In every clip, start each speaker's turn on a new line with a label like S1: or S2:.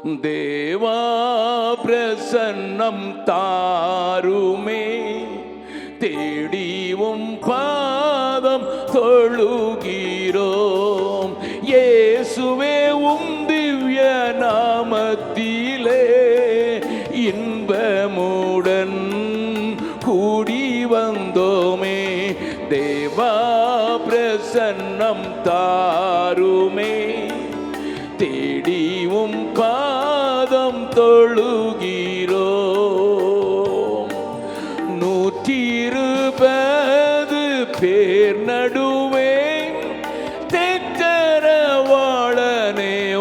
S1: தேவா பிரசன்னம் தாருமே, தேடிவும் பாதம் தொழுகிறோம். இயேசுவே உம் திவ்ய நாமத்திலே இன்பமுடன் கூடி வந்தோமே. தேவா பிரசன்னம் தாருமே, தேடிவும் பாதம் தொழுகிறோம். 120 பேர் நடுவே தேற்றரவாளனே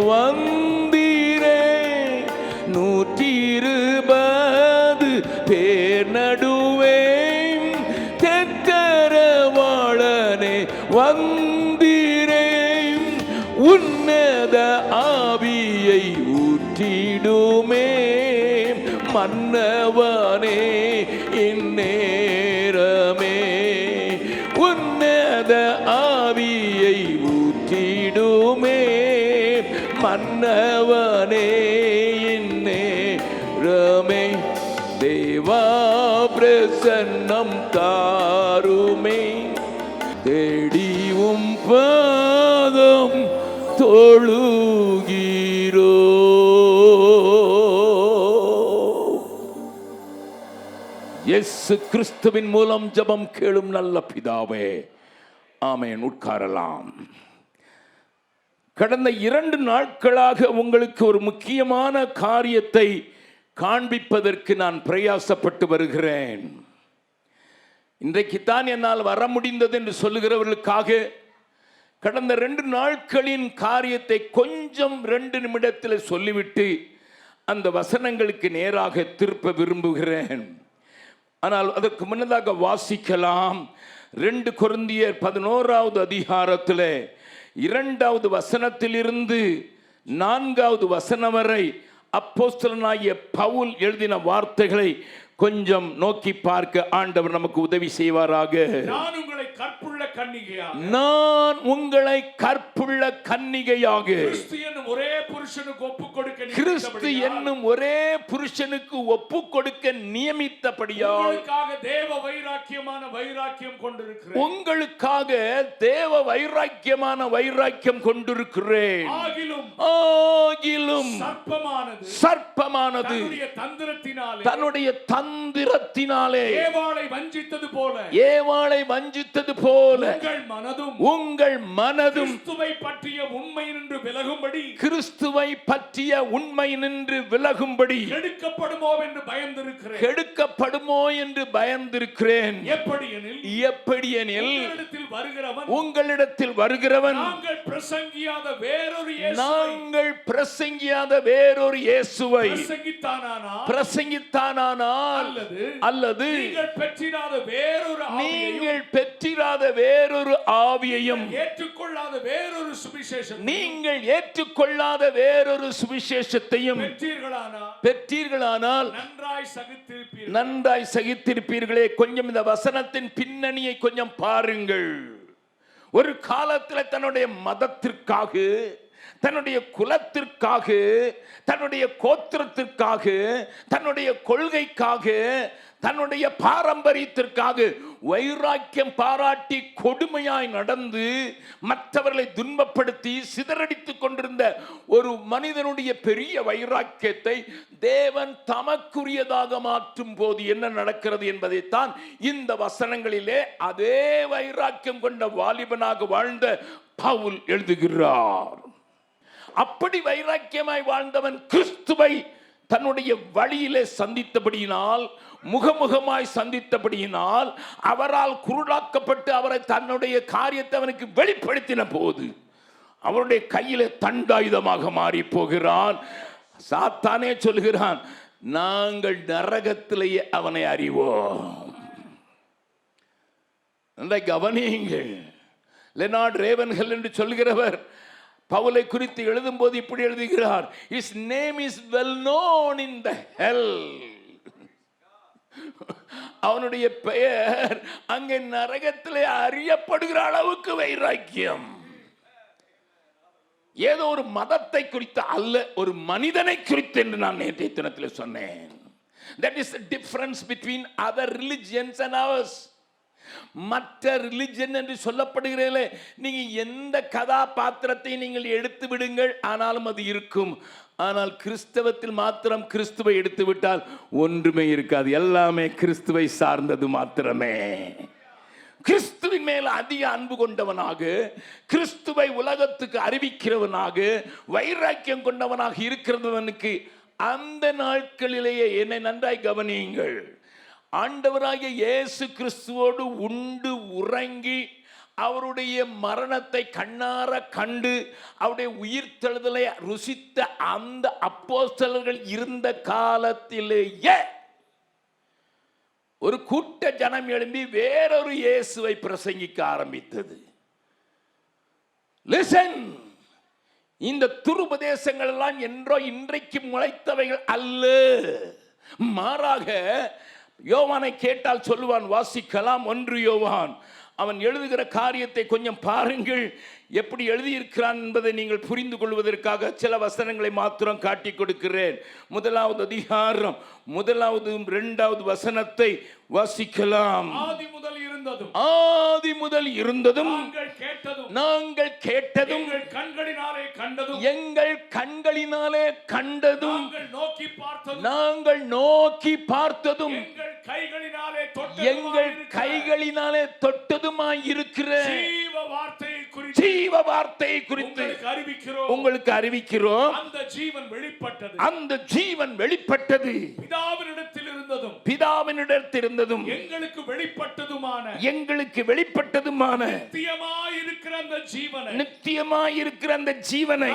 S1: வந்தீரே. 120 பேர் நடுவே தேற்றரவாளனே வந்தீரே. உன்னத ஆவியை ஊற்றிடுமே மன்னவனே இந்நேரமே. உன்னத ஆவியை ஊற்றிடுமே மன்னவனே இந்நேரமே. தேவா பிரசன்னம் தாருமே, தேடிவும் பாதம் தொழுகிறோ. இயேசு கிறிஸ்துவின் மூலம் ஜெபம் கேளும் நல்ல பிதாவே, ஆமென். உட்காரலாம். கடந்த 2 நாட்களாக உங்களுக்கு ஒரு முக்கியமான காரியத்தை காண்பிப்பதற்கு நான் பிரயாசப்பட்டு வருகிறேன். இன்றைக்குத்தான் என்னால் வர முடிந்தது என்று சொல்லுகிறவர்களுக்காக கடந்த 2 நாட்களின் காரியத்தை கொஞ்சம் 2 நிமிடத்தில் சொல்லிவிட்டு அந்த வசனங்களுக்கு நேராக திருப்ப விரும்புகிறேன். ஆனால் அதற்கு முன்னதாக வாசிக்கலாம். 2 கொரிந்தியர் 11வது அதிகாரத்தில் 2வது வசனத்திலிருந்து 4வது வசனம் வரை அப்போஸ்தலனாகிய பவுல் எழுதின வார்த்தைகளை கொஞ்சம் நோக்கி பார்க்க ஆண்டவர் நமக்கு உதவி செய்வாராக.
S2: நான் உங்களை கற்புள்ள கன்னிகையாக,
S1: நான் உங்களை கற்புள்ள கன்னிகையாக
S2: கிறிஸ்து என்னும் ஒரே புருஷனுக்கு ஒப்புக் கொடுக்க,
S1: கிறிஸ்து என்னும் ஒரே புருஷனுக்கு ஒப்புக் கொடுக்க நியமித்தபடியால்
S2: உங்களுக்காக தேவ வைராக்கியமான வைராக்கியம் கொண்டிருக்கிறேன்.
S1: உங்களுக்காக தேவ வைராக்கியமான வைராக்கியம் கொண்டிருக்கிறேன். ஆகிலும் சர்ப்பமானது தன்னுடைய தந்திரத்தினாலே ஏவாளை வஞ்சித்தது போல உங்கள் மனதும் கிறிஸ்துவை பற்றிய உண்மை நின்று விலகும்படி கெடுக்கப்படுமோ என்று பயந்திருக்கிறேன். எப்படியெனில் உங்களிடத்தில் வருகிறவன் நாங்கள் பிரசங்கியாத வேறொரு இயேசுவை பிரசங்கித்தானால் அல்லது நீங்கள் பெற்றிராத வேறொரு ஆவியையும் நீங்கள் ஏற்றுக்கொள்ளாத வேறொரு சுவிசேஷத்தையும் பெற்றீர்களானால் நன்றாய் சகித்திருப்பீர்களே. கொஞ்சம் இந்த வசனத்தின் பின்னணியை கொஞ்சம் பாருங்கள். ஒரு காலத்தில் தன்னுடைய மதத்திற்காக, தன்னுடைய குலத்திற்காக, தன்னுடைய கோத்திரத்திற்காக, தன்னுடைய கொள்கைக்காக, தன்னுடைய பாரம்பரியத்திற்காக வைராக்கியம் பாராட்டி கொடுமையாய் நடந்து மற்றவர்களை துன்பப்படுத்தி சிதறடித்துக் கொண்டிருந்த ஒரு மனிதனுடைய பெரிய வைராக்கியத்தை தேவன் தமக்குரியதாக மாற்றும் போது என்ன நடக்கிறது என்பதைத்தான் இந்த வசனங்களிலே அதே வைராக்கியம் கொண்ட வாலிபனாக வாழ்ந்த பவுல் எழுதுகிறார். அப்படி வைராக்கியமாய் வாழ்ந்தவன் கிறிஸ்துவை தன்னுடைய வழியிலே சந்தித்தபடியினால், முகமுகமாய் சந்தித்தபடியினால், அவரால் குருடாக்கப்பட்டு அவரை தன்னுடைய காரியத்தை அவனுக்கு வெளிப்படுத்தின போது அவருடைய கையிலே தண்டாயுதமாக மாறி போகிறான். சாத்தானே சொல்கிறான், நாங்கள் நரகத்திலேயே அவனை அறிவோம். கவனியுங்கள். லெனார்ட் ரேவன்ஹெல் என்று சொல்கிறவர் பவுலை குறித்து எழுதும் போது இப்படி எழுதுகிறார், his name is well known in the hell. அவனுடைய பெயர் அங்கே நரகத்திலே அறியப்படுகிற அளவுக்கு வைராக்கியம். ஏதோ ஒரு மதத்தை குறித்து அல்ல, ஒரு மனிதனை குறித்து என்று நான் நேற்றைய தினத்தில் சொன்னேன். That is the difference between other religions and ours. மற்ற ரிலிஜன் என்று சொல்லப்படுகிறீர்களே, நீங்க எந்த கதாபாத்திரத்தை நீங்கள் எடுத்து விடுங்கள், ஆனாலும் அது இருக்கும். ஆனால் கிறிஸ்தவத்தில் மாத்திரம் கிறிஸ்துவை எடுத்து விட்டால் ஒன்றுமே இருக்காது. எல்லாமே கிறிஸ்துவை சார்ந்தது மாத்திரமே. கிறிஸ்துவின் மேல் அதிக அன்பு கொண்டவனாக, கிறிஸ்துவை உலகத்துக்கு அறிவிக்கிறவனாக, வைராக்கியம் கொண்டவனாக இருக்கிறவனுக்கு அந்த நாட்களிலேயே, என்னை நன்றாய் கவனியுங்கள், ஆண்டவராகிய இயேசு கிறிஸ்துவோடு உண்டு உறங்கி அவருடைய மரணத்தை கண்ணார கண்டு அவருடைய உயிர்த்தெழுதலை ருசித்த அந்த அப்போஸ்தலர்கள் இருந்த காலத்திலேயே ஒரு கூட்ட ஜனம் எழும்பி வேறொரு இயேசுவை பிரசங்கிக்க ஆரம்பித்தது. லிசன், இந்த துருபதேசங்கள் எல்லாம் என்றோ இன்றைக்கு முளைத்தவைகள் அல்ல. மாறாக யோவானை கேட்டால் சொல்லுவான், வாசிக்கலாம். 1 யோவான், அவன் எழுதுகிற காரியத்தை கொஞ்சம் பாருங்கள். எப்படி எழுதியிருக்கிறான் என்பதை நீங்கள் புரிந்து கொள்வதற்காக சில வசனங்களை மாத்திரம் காட்டி கொடுக்கிறேன். 1வது அதிகாரம் 1வது 2வது வசனத்தை வாசிக்கலாம்.
S2: ஆதி முதல் இருந்ததும்,
S1: ஆதி முதல் இருந்ததும்,
S2: நாங்கள் கேட்டதும்,
S1: எங்கள்
S2: கண்களினாலே கண்டதும்,
S1: எங்கள் கண்களினாலே கண்டதும்,
S2: நாங்கள் நோக்கி பார்த்ததும்,
S1: எங்கள்
S2: கைகளினாலே
S1: தொட்டதுமாய் இருக்கிற
S2: ஜீவ வார்த்தையை குறித்து
S1: உங்களுக்கு அறிவிக்கிறோம்.
S2: அந்த ஜீவன் வெளிப்பட்டது,
S1: பிதாவினிடத்தில் இருந்ததும்
S2: எங்களுக்கு
S1: வெளிப்பட்டதுமான
S2: நித்தியமாயிருக்கிற அந்த ஜீவனை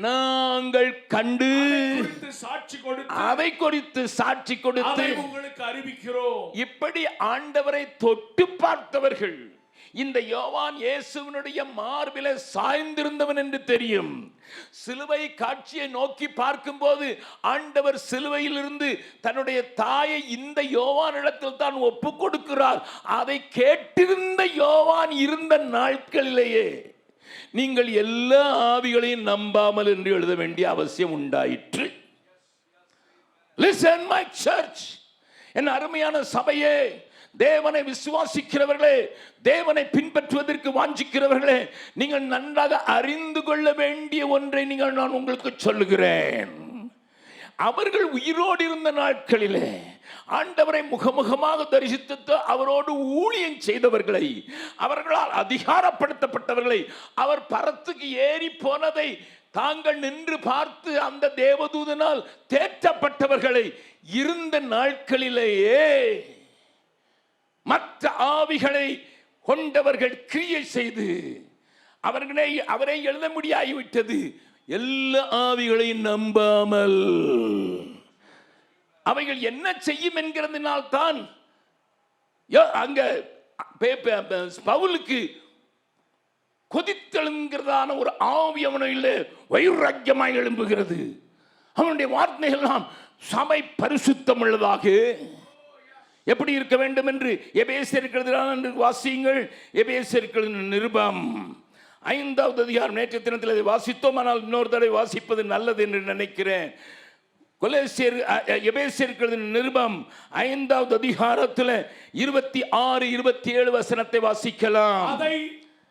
S1: நாங்கள் கண்டு அதை குறித்து சாட்சி கொடுத்து
S2: உங்களுக்கு அறிவிக்கிறோம்.
S1: இப்படி ஆண்டவரை தொட்டு பார்த்தவர்கள் இந்த யோவான் இயேசுவினுடைய மார்பிலே சாய்ந்திருந்தவன் என்று தெரியும். சிலுவை காட்சியை நோக்கி பார்க்கும்போது ஆண்டவர் சிலுவையிலிருந்து தன்னுடைய தாயை இந்த யோவானிடத்தில் தான் ஒப்பு கொடுக்கிறார். அதை கேட்டிருந்த யோவான் இருந்த நாட்களிலேயே நீங்கள் எல்லா ஆவிகளையும் நம்பாமல் என்று எழுத வேண்டிய அவசியம் உண்டாயிற்று. Listen my church, என் அருமையான சபையே, தேவனை விசுவாசிக்கிறவர்களே, தேவனை பின்பற்றுவதற்கு வாஞ்சிக்கிறவர்களே, நீங்கள் நன்றாக அறிந்து கொள்ள வேண்டிய ஒன்றை நான் உங்களுக்கு சொல்லுகிறேன். அவர்கள் உயிரோடு இருந்த நாட்களிலே ஆண்டவரை முகமுகமாக தரிசித்து அவரோடு ஊழியம் செய்தவர்களை, அவர்களால் அதிகாரப்படுத்தப்பட்டவர்களை, அவர் பரத்துக்கு ஏறி போனதை தாங்கள் நின்று பார்த்து அந்த தேவதூதனால் தேற்றப்பட்டவர்களை இருந்த நாட்களிலேயே மற்ற ஆவிகளை கொண்டவர்கள் கிரியை செய்து அவரை எழுத முடியாகிவிட்டது. எல்லா ஆவிகளையும் நம்பாமல் அவைகள் என்ன செய்யும் என்கிறதுனால் தான் அங்க பவுலுக்கு கொதித்தெழுங்கிறதான ஒரு ஆவி அவனில் வைராக்கியமாய் எழும்புகிறது. அவனுடைய வார்த்தைகள் எல்லாம் சபை பரிசுத்தம் உள்ளதாக எப்படி இருக்க வேண்டும் என்று எபேசியருக்கு வாசியுங்கள். எபேசியருக்கு நிருபம் 5வது அதிகாரம், நேற்று தினத்தில் அதை வாசித்தோம், ஆனால் இன்னொரு தடவை வாசிப்பது நல்லது என்று நினைக்கிறேன். எபேசியருக்கு நிருபம் 5வது அதிகாரத்தில் 26, 27 வசனத்தை வாசிக்கலாம்.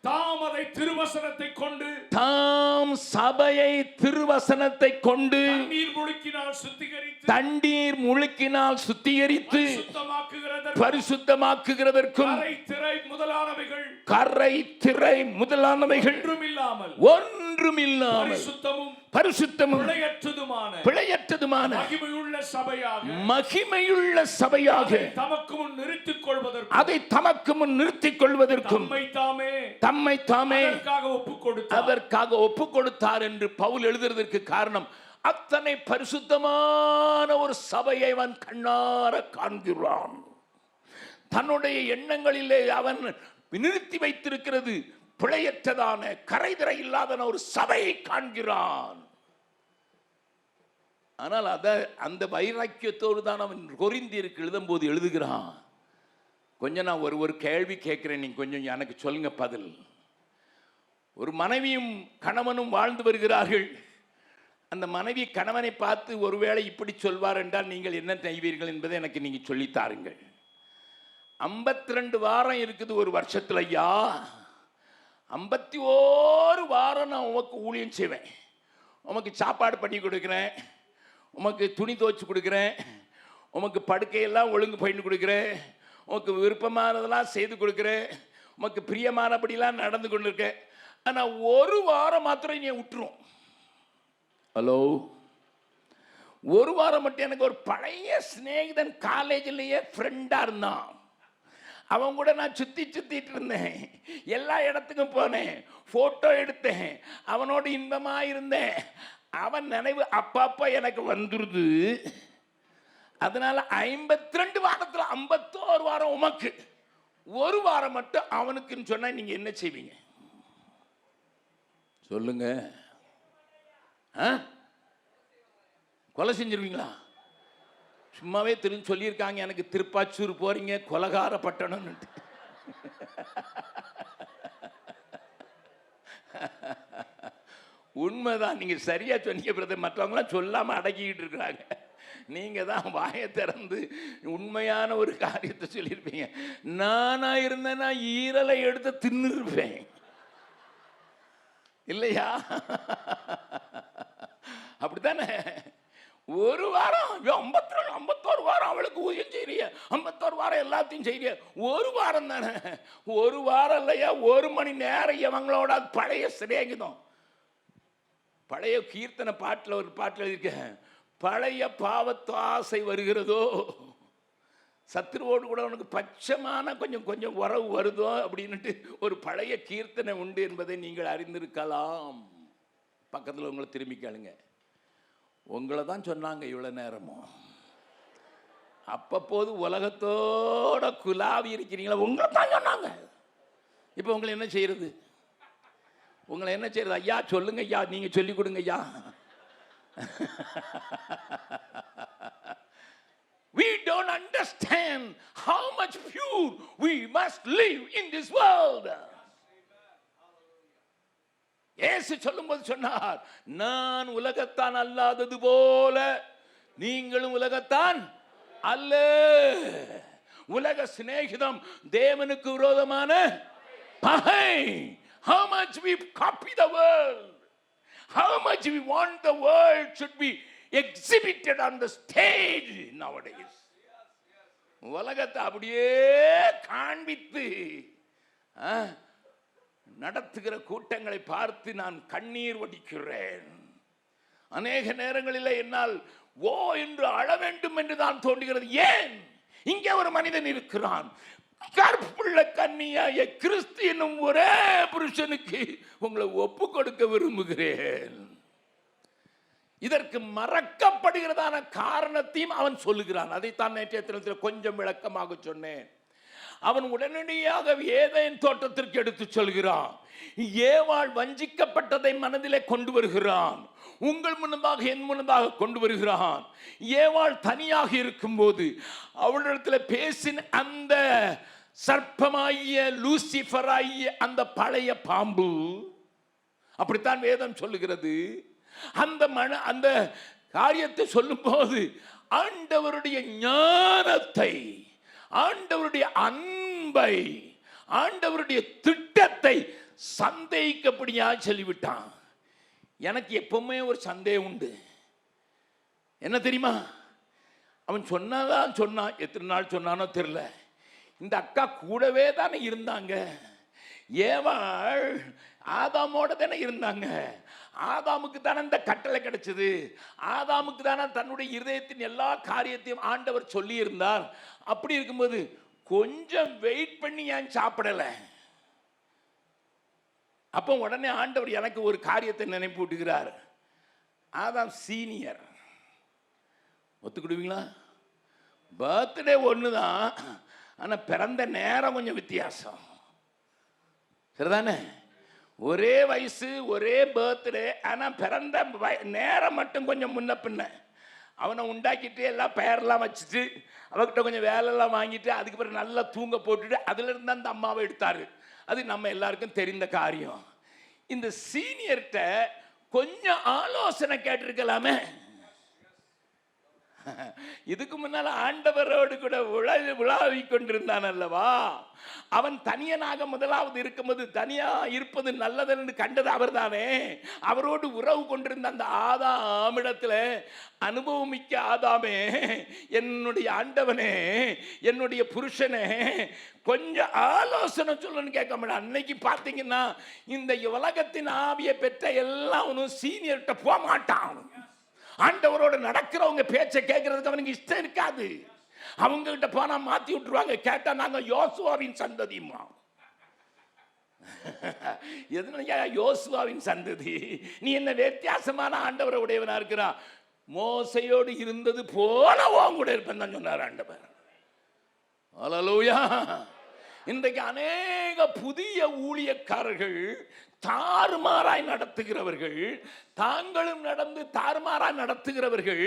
S2: தாம் திருவசனத்தை கொண்டு,
S1: தாம் சபையை திருவசனத்தை கொண்டு தண்ணீர் முழுக்கினால் சுத்திகரித்து பரிசுத்தமாக்குகிறதற்கும் கரை திரை முதலானவைகள் ஒன்றுமில்லாமல் பரிசுத்தமும் பிழையற்றதுமான மகிமையுள்ள சபையாக அதை தமக்கு முன் நிறுத்திக் கொள்வதற்கும் தம்மை தாமே அதற்காக ஒப்பு கொடுத்தார் என்று பவுல் எழுதுவதற்கு காரணம், அத்தனை பரிசுத்தமான ஒரு சபையை அவன் கண்ணார காண்கிறான். தன்னுடைய எண்ணங்களிலே அவன் நிறுத்தி வைத்திருக்கிறது பிழையற்றதான கரைதிரை இல்லாத ஒரு சபையை காண்கிறான். ஆனால் அந்த வைராக்கியத்தோடு தான் அவன் கொரிந்தியருக்கு எழுதும் போது எழுதுகிறான். கொஞ்சம் நான் ஒரு கேள்வி கேட்கிறேன், நீங்க கொஞ்சம் எனக்கு சொல்லுங்க பதில். ஒரு மனைவியும் கணவனும் வாழ்ந்து வருகிறார்கள். அந்த மனைவி கணவனை பார்த்து ஒருவேளை இப்படி சொல்வார் என்றால் நீங்கள் என்ன செய்வீர்கள் என்பதை எனக்கு நீங்கள் சொல்லித்தாருங்கள். 52 வாரம் இருக்குது ஒரு வருஷத்துல. ஐயா, 51 வாரம் நான் உமக்கு ஊழியம் செய்வேன், உமக்கு சாப்பாடு பண்ணி கொடுக்குறேன், உமக்கு துணி துவைச்சு கொடுக்குறேன், உமக்கு படுக்கையெல்லாம் ஒழுங்கு பண்ணி கொடுக்குறேன், உமக்கு விருப்பமானதெல்லாம் செய்து கொடுக்குறேன், உமக்கு பிரியமானபடிலாம் நடந்து கொண்டு இருக்கேன். ஆனால் ஒரு வாரம் மாத்திரம் நீ விட்டுரும். ஹலோ, ஒரு வாரம் மட்டும் எனக்கு ஒரு பழைய சிநேகிதன் காலேஜிலேயே ஃப்ரெண்டாக இருந்தான். அவன் கூட நான் சுத்திட்டு இருந்தேன், எல்லா இடத்துக்கும் போனேன், ஃபோட்டோ எடுத்தேன், அவனோடு இன்பமாக இருந்தேன். அவன் நினைவு அப்பப்போ எனக்கு வந்துடுது. அதனால 52 வாரத்தில் 51 வாரம் உமக்கு, ஒரு வாரம் மட்டும் அவனுக்குன்னு சொன்னா நீங்க என்ன செய்வீங்க சொல்லுங்க? கொலை செஞ்சிருவீங்களா? சும்மாவே தெரிஞ்சு சொல்லியிருக்காங்க எனக்கு, திருப்பாச்சூர் போறீங்க கொலகார பட்டணம். உண்மைதான், நீங்க சரியா சொன்னீங்க பிரதர். மற்றவங்களாம் சொல்லாம அடக்கிக்கிட்டு இருக்கிறாங்க, நீங்க தான் வாயை திறந்து உண்மையான ஒரு காரியத்தை சொல்லியிருப்பீங்க. நானா இருந்தேன்னா ஈரலை எடுத்து தின்னுருப்பேன் இல்லையா? அப்படித்தானே? ஒரு வாரம் 51 வாரம் அவளுக்கு ஊழியம் செய்யறிய, 51 வாரம் எல்லாத்தையும் செய்யறிய, ஒரு வாரம் தானே, ஒரு வாரம் இல்லையா, 1 மணி நேரம் இவங்களோட பழைய சிநேகிதம். பழைய கீர்த்தனை பாட்டில் ஒரு பாட்டில் எழுதியிருக்கேன், பழைய பாவத்து ஆசை வருகிறதோ, சத்துருவோடு கூட உனக்கு பட்சமான கொஞ்சம் உறவு வருதோ அப்படின்ட்டு ஒரு பழைய கீர்த்தனை உண்டு என்பதை நீங்கள் அறிந்திருக்கலாம். பக்கத்தில் உங்களை திரும்பி கேளுங்க. உங்களை தான் சொன்னாங்க இவ்வளோ நேரமும். அப்பப்போது உலகத்தோட குலாவி இருக்கிறீங்களா, உங்களை தான் சொன்னாங்க. இப்போ உங்களை என்ன செய்யறது? உங்களை என்ன செய்யறது? ஐயா சொல்லுங்க ஐயா, நீங்க சொல்லிக் கொடுங்க ஐயா. We don't understand how much pure we must live in this world. இயேசு சொல்லும்போது சொன்னார், நான் உலகத்தான் அல்லாதது போல நீங்களும் உலகத்தான் அல்ல. உலக சிநேகிதம் தேவனுக்கு விரோதமான பகை. How much we copy the world, how much we want the world should be exhibited on the stage nowadays. உலகத்தை அப்படியே காண்பித்து நடத்துகிற கூட்டங்களை பார்த்து நான் கண்ணீர் வடிக்கிறேன். அநேக நேரங்களில் என்னால் ஓ என்று அழ வேண்டும் என்று தான் தோன்றுகிறது. ஏன்? இங்கே ஒரு மனிதன் இருக்கிறான், கற்புள்ள கன்னியாய கிறிஸ்து என்னும் ஒரே புருஷனுக்கு உங்களை ஒப்பு கொடுக்க விரும்புகிறேன். இதற்கு மறக்கப்படுகிறதான காரணத்தையும் அவன் சொல்லுகிறான். அதைத்தான் நேற்றைய தினத்தில் கொஞ்சம் விளக்கமாக சொன்னேன். அவன் உடனடியாக ஏதேன் தோட்டத்திற்கு எடுத்து சொல்கிறான். ஏவாள் வஞ்சிக்கப்பட்டதை மனதிலே கொண்டு வருகிறான். உங்கள் முன்பாக என் முன்பாக கொண்டு வருகிறான். ஏவாள் தனியாக இருக்கும்போது அவளிடத்தில் பேசின அந்த சர்ப்பமாகிய லூசிஃபராகிய அந்த பழைய பாம்பு, அப்படித்தான் வேதம் சொல்லுகிறது. அந்த காரியத்தை சொல்லும் போது ஆண்டவருடைய ஞானத்தை, ஆண்டவருடைய அன்பை, ஆண்டவருடைய திட்டத்தை சந்தேகிக்கப்படியா சொல்லிவிட்டான். எனக்கு எப்பவுமே ஒரு சந்தேகம் உண்டு. என்ன தெரியுமா? அவன் சொன்னாதான் சொன்னான், எத்தனை நாள் சொன்னானோ தெரியல. இந்த அக்கா கூடவே தானே இருந்தாங்க. ஏவாள் ஆதாமோட தானே இருந்தாங்க. ஆதாமுக்கு தானே இந்த கட்டளை கிடைச்சது. ஆதாமுக்கு தானே தன்னுடைய இருதயத்தின் எல்லா காரியத்தையும் ஆண்டவர் சொல்லி இருந்தார். அப்படி இருக்கும்போது கொஞ்சம் வெயிட் பண்ணி ஏன் சாப்பிடலை? அப்போ உடனே ஆண்டவர் எனக்கு ஒரு காரியத்தை நினைப்பு விட்டுகிறார். ஆதாம் சீனியர், ஒத்துக்கிடுவீங்களா? பர்த்டே ஒன்று தான், ஆனால் பிறந்த நேரம் கொஞ்சம் வித்தியாசம், சரிதானே? ஒரே வயசு, ஒரே பர்த்டே, ஆனால் பிறந்த நேரம் மட்டும் கொஞ்சம் முன்ன பின்ன. அவனை உண்டாக்கிட்டு எல்லாம் பெயரெல்லாம் வச்சுட்டு அவர்கிட்ட கொஞ்சம் வேலையெல்லாம் வாங்கிட்டு அதுக்கு பிறகு நல்லா தூங்க போட்டுட்டு அதுலேருந்து அந்த அம்மாவை எடுத்தார். அது நம்ம எல்லாருக்கும் தெரிந்த காரியம். இந்த சீனியர்கிட்ட கொஞ்சம் ஆலோசனை கேட்டிருக்கலாமே. இதுக்கு முன்னால ஆண்டவரோடு கூட உலாவி கொண்டிருந்தான் அல்லவா. அவன் தனியனாக முதலாவது இருக்கும்போது தனியா இருப்பது நல்லதென்று கண்டது அவர்தானே. அவரோடு உறவு கொண்டிருந்த அந்த ஆதாமிடத்துல அனுபவமிக்க ஆதாமே, என்னுடைய ஆண்டவனே, என்னுடைய புருஷனே, கொஞ்சம் ஆலோசனை சொல்லணும்னு கேட்க மாட்டான். அன்னைக்கு பார்த்தீங்கன்னா இந்த உலகத்தின் ஆவியை பெற்ற எல்லாவனும் சீனியர்கிட்ட போக மாட்டான். ஆண்டவரோட நடக்கிறவங்க பேச்சை கேட்கறதுக்கு அவனுக்கு இஷ்டம் இருக்காது. அவங்க கிட்ட போனா மாத்தி விட்டுருவாங்க. கேட்டா நாங்க யோசுவாவின் சந்ததியுமா. எதுனா யோசுவாவின் சந்ததி? நீ என்ன வித்தியாசமான ஆண்டவரை உடையவனா இருக்கிறா? மோசையோடு இருந்தது போல உன் கூட இருப்பேன் தான் சொன்னார் ஆண்டவர். அல்லேலூயா. இன்றைக்கு அநேக புதிய ஊழியக்காரர்கள் தாறுமாறாய் நடத்துகிறவர்கள், தாங்களும் நடந்து தாறுமாறாய் நடத்துகிறவர்கள்,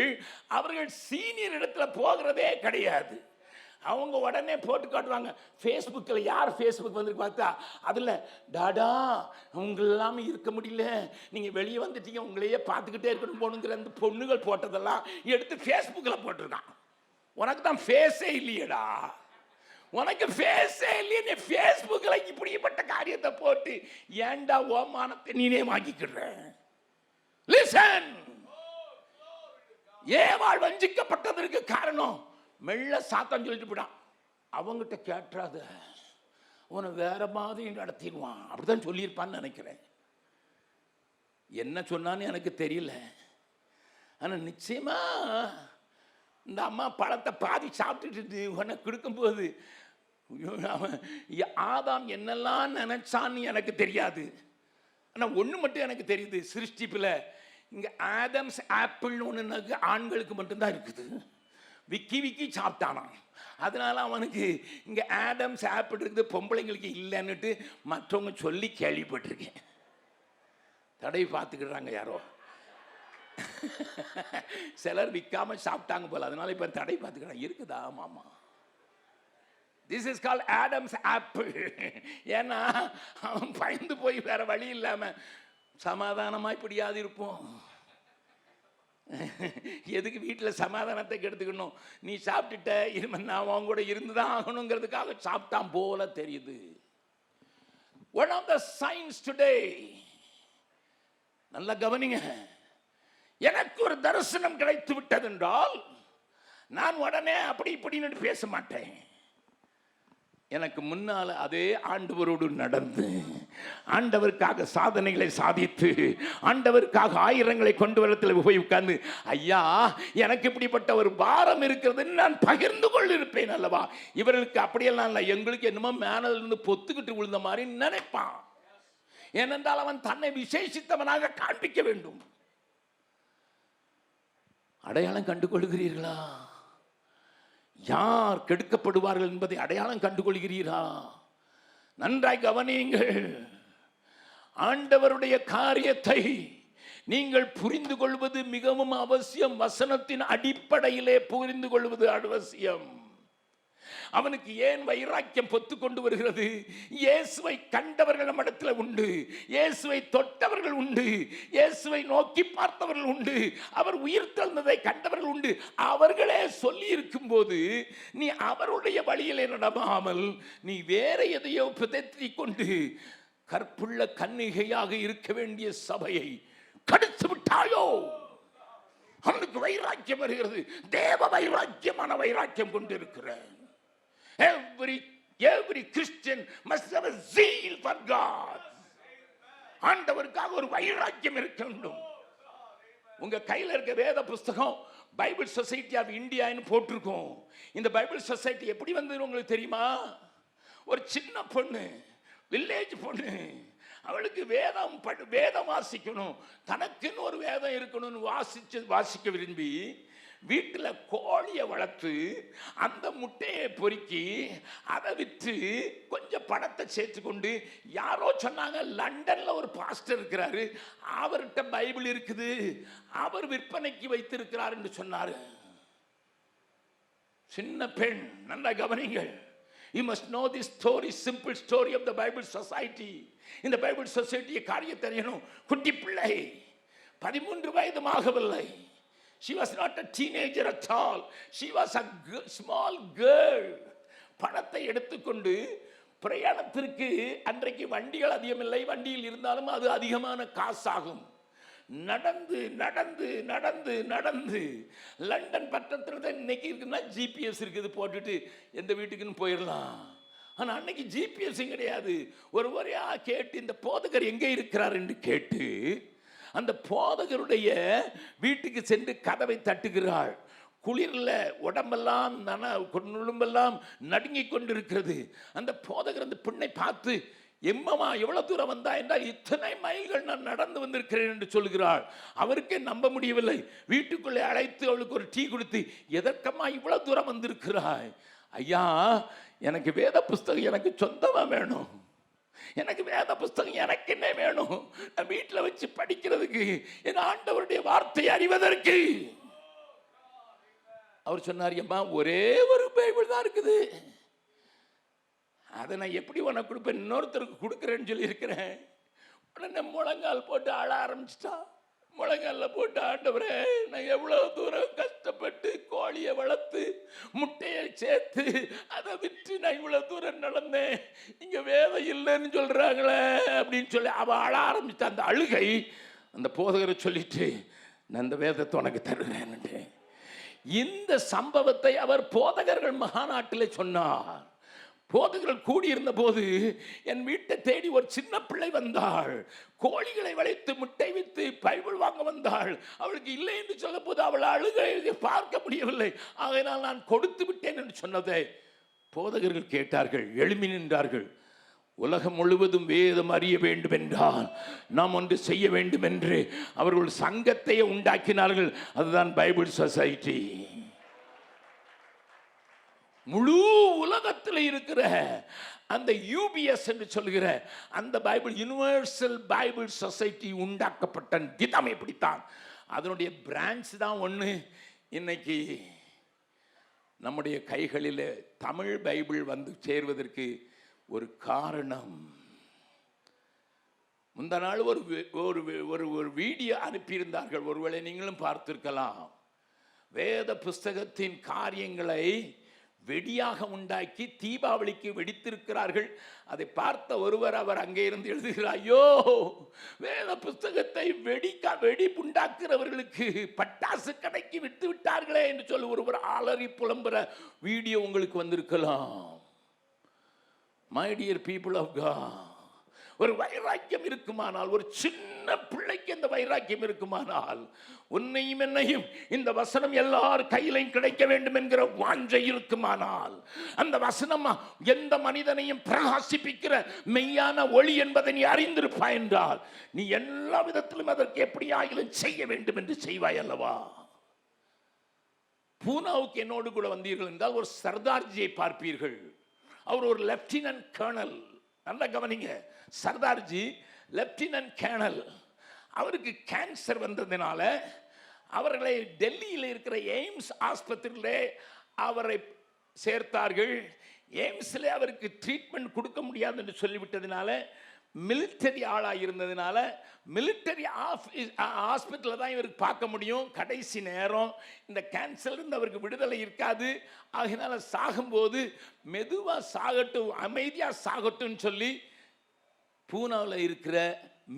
S1: அவர்கள் சீனியர் இடத்துல போகிறதே கிடையாது. அவங்க உடனே போட்டு காட்டுவாங்க. ஃபேஸ்புக்கில் யார் ஃபேஸ்புக் வந்து பார்த்தா அதில் டாடா அவங்க இல்லாமல் இருக்க முடியல, நீங்கள் வெளியே வந்துட்டீங்க, உங்களையே பார்த்துக்கிட்டே இருக்கணும் போகணுங்கிற அந்த பொண்ணுகள் போட்டதெல்லாம் எடுத்து ஃபேஸ்புக்கில் போட்டிருக்கான். உனக்கு தான் ஃபேஸே இல்லையடா, உனக்கு ஃபேஸே இல்லையே, நீ ஃபேஸ்புக்கில் இப்படிப்பட்ட காரியத்தை போட்டு ஏண்டா ஓமானத்தை நீனே வாங்கிக்கிற? லிசன். ஏவாள் வஞ்சிக்கப்பட்டதற்கு காரணம் மெல்ல சாத்தான் சொல்லிட்டு போயிட்டான். அவங்கிட்ட கேட்டுறாத, உன்னை வேற மாதிரி நடத்திடுவான். அப்படிதான் சொல்லியிருப்பான்னு நினைக்கிறேன். என்ன சொன்னான்னு எனக்கு தெரியல. ஆனால் நிச்சயமா இந்த அம்மா பழத்தை பாதி சாப்பிட்டுட்டு உனக்கு கொடுக்கும்போது ஆதாம் என்னெல்லாம் நினைச்சான்னு எனக்கு தெரியாது. ஆனால் ஒன்று மட்டும் எனக்கு தெரியுது, சிருஷ்டிப்பில் இங்கே ஆதம்ஸ் ஆப்பிள்னு ஒன்று ஆண்களுக்கு மட்டும்தான் இருக்குது. விக்கி விக்கி சாப்பிட்டானான். அதனால அவனுக்கு இங்கே ஆடம்ஸ் ஆப்பிள் இருக்குது, பொம்பளைங்களுக்கு இல்லைன்னுட்டு மற்றவங்க சொல்லி கேள்விப்பட்டிருக்கேன். தடவை பார்த்துக்கிறாங்க யாரோ. சிலர் விற்காம சாப்பிட்டாங்க போல, அதனால இப்ப தடை பார்த்துக்கிறாங்க. இருக்குதா? ஆமாமா. This is called Adam's apple. ஏன்னா அவன் பயந்து போய் வேற வழி இல்லாம சமாதானமா இப்படியாவது இருப்போம். எதுக்கு வீட்டில் சமாதானத்தை கெடுத்துக்கணும்? நீ சாப்பிட்டுட்ட, நான் அவங்க கூட இருந்துதான் ஆகணுங்கிறதுக்காக சாப்பிட்டான் போல தெரியுது. One of the signs today, நல்ல கவனிங்க, எனக்கு ஒரு தரிசனம் கிடைத்து விட்டது என்றால் நான் உடனே அப்படி இப்படின்னு பேச மாட்டேன். எனக்கு முன்னால் அதே ஆண்டவரோடு நடந்து ஆண்டவருக்காக சாதனைகளை சாதித்து ஆண்டவருக்காக ஆயிரங்களை கொண்டு வரத்தில் போய் உட்கார்ந்து, ஐயா எனக்கு இப்படிப்பட்ட ஒரு பாரம் இருக்கிறதுன்னு நான் பகிர்ந்து கொண்டிருப்பேன் அல்லவா. இவர்களுக்கு அப்படியெல்லாம் இல்லை, எங்களுக்கு என்னமோ மேனிலிருந்து பொத்துக்கிட்டு விழுந்த மாதிரி நினைப்பான். ஏனென்றால் அவன் தன்னை விசேஷித்தவனாக காண்பிக்க வேண்டும். அடையாளம் கண்டு கொள்கிறீர்களா? யார் கெடுக்கப்படுவார்கள் என்பதை அடையாளம் கண்டுகொள்கிறீரா? நன்றாய் கவனியுங்கள். ஆண்டவருடைய காரியத்தை நீங்கள் புரிந்து கொள்வது மிகவும் அவசியம். வசனத்தின் அடிப்படையிலே புரிந்து கொள்வது அவசியம். அவனுக்கு ஏன் வைராக்கியம் பொத்து கொண்டு வருகிறது? இயேசுவை கண்டவர்கள் நம்மிடத்தில் உண்டு, இயேசுவை தொட்டவர்கள் உண்டு, இயேசுவை நோக்கி பார்த்தவர்கள் உண்டு, அவர் உயிர் தெழுந்ததை கண்டவர்கள் உண்டு. அவர்களே சொல்லி இருக்கும் போது நீ அவருடைய வழியிலே நடமாமல் நீ வேற எதையோ பிதற்றி கொண்டு கற்புள்ள கன்னிகையாக இருக்க வேண்டிய சபையை கடித்து விட்டாயோ? அவனுக்கு வைராக்கியம் வருகிறது. தேவ வைராக்கியமான வைராக்கியம் கொண்டு இருக்கிறேன். Every Christian must have a zeal for God. ஆண்டவருக்காக ஒரு வைராக்கியம் இருக்க வேண்டும். உங்க கையில் இருக்க வேத புஸ்தகம் பைபிள் சொசைட்டி ஆஃப் இந்தியான்னு போட்டிருக்கோம். இந்த பைபிள் சொசைட்டி எப்படி வந்தது உங்களுக்கு தெரியுமா? ஒரு சின்ன பொண்ணு, வில்லேஜ் பொண்ணு, அவளுக்கு வேதம் வாசிக்கணும், தனக்குன்னு ஒரு வேதம் இருக்கணும்னு வாசிக்க விரும்பி வீட்டில் கோழியை வளர்த்து அந்த முட்டையை பொறுக்கி அதை விற்று கொஞ்சம் பணத்தை சேர்த்து கொண்டு, யாரோ சொன்னாங்க லண்டன்ல ஒரு பாஸ்டர் இருக்கிறாரு, அவர்கிட்ட பைபிள் இருக்குது, அவர் விற்பனைக்கு வைத்திருக்கிறார் என்று சொன்னார். சின்ன பெண், நல்ல கவனிங்கள். You must know this story, simple story of the Bible society. இந்த பைபிள் சொசைட்டியை காரியம் தெரியணும். குட்டி பிள்ளை 13 வயதும் ஆகவில்லை. She was not a teenager at all. She was a small girl. பணத்தை எடுத்துக்கொண்டு பிரயாணத்திற்கு அன்றைக்கு வண்டிகள் அதிகமில்லை. வண்டியில் இருந்தாலும் அது அதிகமான காசாகும். நடந்து நடந்து நடந்து நடந்து லண்டன் பட்டத்தில் தான் இன்னைக்கு இருக்குன்னா ஜிபிஎஸ் இருக்குது, போட்டுட்டு எந்த வீட்டுக்குன்னு போயிடலாம். ஆனால் அன்னைக்கு ஜிபிஎஸ் கிடையாது. ஒரு முறையா கேட்டு இந்த போதகர் எங்கே இருக்கிறார் என்று கேட்டு அந்த போதகருடைய வீட்டுக்கு சென்று கதவை தட்டுகிறாள். குளிரில் உடம்பெல்லாம் நுழும்பெல்லாம் நடுங்கி கொண்டிருக்கிறது. அந்த போதகர் அந்த பெண்ணை பார்த்து, எம்மமா எவ்வளவு தூரம் வந்தா என்றால், இத்தனை மைல்கள் நான் நடந்து வந்திருக்கிறேன் என்று சொல்கிறாள். அவருக்கே நம்ப முடியவில்லை. வீட்டுக்குள்ளே அழைத்து அவளுக்கு ஒரு டீ கொடுத்து, எதற்கம்மா இவ்வளவு தூரம் வந்திருக்கிறாய்? ஐயா, எனக்கு வேத புஸ்தகம் எனக்கு சொந்தமா வேணும். எனக்கு வேத புஸ்தகம் எனக்கு என்ன வேணும்? நான் வீட்டில் வச்சு படிக்கிறதுக்கு, என் ஆண்டவருடைய வார்த்தை அறிவதற்கு. அவர் சொன்னார், அம்மா ஒரே ஒரு பைபிள் தான் இருக்குது, அதை நான் எப்படி உனக்கு கொடுப்பேன்? இன்னொருத்தருக்கு கொடுக்குறேன்னு சொல்லி இருக்கிறேன். உடனே முழங்கால் போட்டு அழ ஆரம்பிச்சிட்டா. முழங்காலில் போட்டு, ஆண்டவரே, நான் எவ்வளோ தூரம் கஷ்டப்பட்டு கோழியை வளர்த்து முட்டையை சேர்த்து அதை விற்று நான் இவ்வளோ தூரம் நடந்தேன், இங்கே வேதம் இல்லைன்னு சொல்கிறாங்களே அப்படின்னு சொல்லி அவள் அழ ஆரம்பிச்சிட்டா. அந்த அழுகை அந்த போதகரை சொல்லிட்டு, நான் இந்த வேதத்தை உனக்கு தருகிறேன். இந்த சம்பவத்தை அவர் போதகர்கள் மகாநாட்டில் சொன்னார். போதகர்கள் கூடியிருந்த போது என் வீட்டை தேடி ஒரு சின்ன பிள்ளை வந்தாள். கோழிகளை வளைத்து முட்டை வித்து பைபிள் வாங்க வந்தாள். அவளுக்கு இல்லை என்று சொல்ல போது அவள் அழுகை பார்க்க முடியவில்லை. ஆகையினால் நான் கொடுத்து விட்டேன் என்று சொன்னதை போதகர்கள் கேட்டார்கள், எழும்பி நின்றார்கள். உலகம் முழுவதும் வேதம் அறிய வேண்டும் என்றால் நாம் ஒன்று செய்ய வேண்டும் என்று அவர்கள் சங்கத்தையே உண்டாக்கினார்கள். அதுதான் பைபிள் சொசைட்டி. முழு உலகத்தில் இருக்கிற அந்த யூபிஎஸ் என்று சொல்கிற அந்த பைபிள், யுனிவர்சல் பைபிள் சொசைட்டி உண்டாக்கப்பட்ட விதம் எப்படித்தான், அதனுடைய பிரான்ச் தான் ஒன்று. இன்னைக்கு நம்முடைய கைகளில் தமிழ் பைபிள் வந்து சேர்வதற்கு ஒரு காரணம். முந்த நாள் ஒரு வீடியோ அனுப்பியிருந்தார்கள், ஒருவேளை நீங்களும் பார்த்திருக்கலாம். வேத புஸ்தகத்தின் காரியங்களை வெடியாக உண்டாக்கி தீபாவளிக்கு வெடித்திருக்கிறார்கள். அதை பார்த்த ஒருவர் அவர் அங்கே இருந்து எழுதுகிறார், ஐயோ, வேத புஸ்தகத்தை வெடி உண்டாக்குறவர்களுக்கு பட்டாசு கடைக்கு விட்டு விட்டார்களே என்று சொல்லி ஒருவர் அலறி புலம்புற வீடியோ உங்களுக்கு வந்திருக்கலாம். My dear people of God, ஒரு வைராக்கியம் இருக்குமானால், ஒரு சின்ன பிள்ளைக்கு இந்த வைராக்கியம் இருக்குமானால், உன்னையும் என்னையும் இந்த வசனம் எல்லார் கையிலையும் கிடைக்க வேண்டும் என்கிற வாஞ்சை இருக்குமானால், அந்த வசனம் எந்த மனிதனையும் பிரகாசிப்பிக்கிற மெய்யான ஒளி என்பதை நீ அறிந்திருப்பாய் என்றால், நீ எல்லா விதத்திலும் அதற்கு எப்படி ஆகிலும் செய்ய வேண்டும் என்று செய்வாய் அல்லவா? பூனாவுக்கு என்னோடு கூட வந்தீர்கள் என்றால் ஒரு சர்தார்ஜியை பார்ப்பீர்கள். அவர் ஒரு லெப்டினன்ட் கர்னல். நல்லா கவனிங்க, சர்தார்ஜி லெப்டினன்ட் கர்னல். அவருக்கு கேன்சர் வந்ததுனால அவர்களை டெல்லியில் இருக்கிற எய்ம்ஸ் ஆஸ்பத்திரியிலே அவரை சேர்த்தார்கள். எய்ம்ஸில் அவருக்கு ட்ரீட்மெண்ட் கொடுக்க முடியாது என்று சொல்லிவிட்டதுனால, மிலிட்டரி ஆளாக இருந்ததுனால மிலிட்டரி ஹாஸ்பிட்டலில் தான் இவருக்கு பார்க்க முடியும். கடைசி நேரம் இந்த கேன்சர்லேருந்து அவருக்கு விடுதலை இருக்காது. ஆகினால சாகும்போது மெதுவாக சாகட்டும், அமைதியாக சாகட்டும்னு சொல்லி பூனாவில் இருக்கிற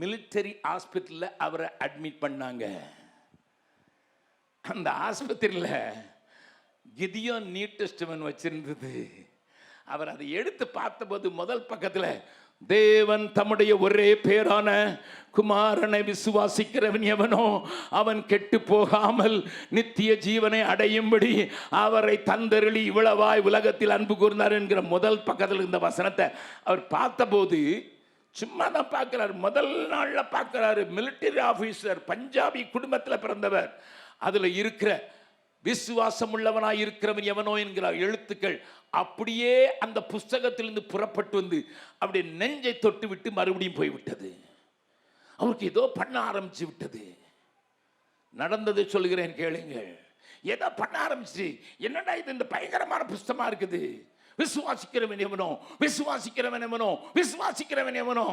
S1: மிலிட்டரி ஹாஸ்பிட்டலில் அவரை அட்மிட் பண்ணாங்க. அந்த ஆஸ்பத்திரியில் கிதியோன் நியூ டெஸ்டமென்ட் வச்சிருந்தது. அவர் அதை எடுத்து பார்த்தபோது முதல் பக்கத்தில், தேவன் தம்முடைய ஒரே பேரான குமாரனை விசுவாசிக்கிறவன் எவனோ அவன் கெட்டு போகாமல் நித்திய ஜீவனை அடையும்படி அவரை தந்தருளி இவ்வளவாய் உலகத்தில் அன்பு கூர்ந்தார் என்கிற முதல் பக்கத்தில் இந்த வசனத்தை அவர் பார்த்தபோது, சும்மா தான் பார்க்கிறார், முதல் நாளில் பார்க்கிறாரு. மிலிட்டரி ஆபீசர், பஞ்சாபி குடும்பத்தில் பிறந்தவர். அதில் இருக்கிற விசுவாசம் உள்ளவனாய் இருக்கிறவன் எவனோ என்கிற எழுத்துக்கள் அப்படியே அந்த புஸ்தகத்திலிருந்து புறப்பட்டு வந்து அப்படியே நெஞ்சை தொட்டு விட்டு மறுபடியும் போய்விட்டது. அவருக்கு ஏதோ பண்ண ஆரம்பிச்சு விட்டது. நடந்தது சொல்கிறேன் கேளுங்க. ஏதோ பண்ண ஆரம்பிச்சு, என்னடா இது இந்த பயங்கரமான புஸ்தகமா இருக்குது, விசுவாசிக்கிறவன் எவனோ, விசுவாசிக்கிறவன் எவனோ, விசுவாசிக்கிறவன் எவனோ.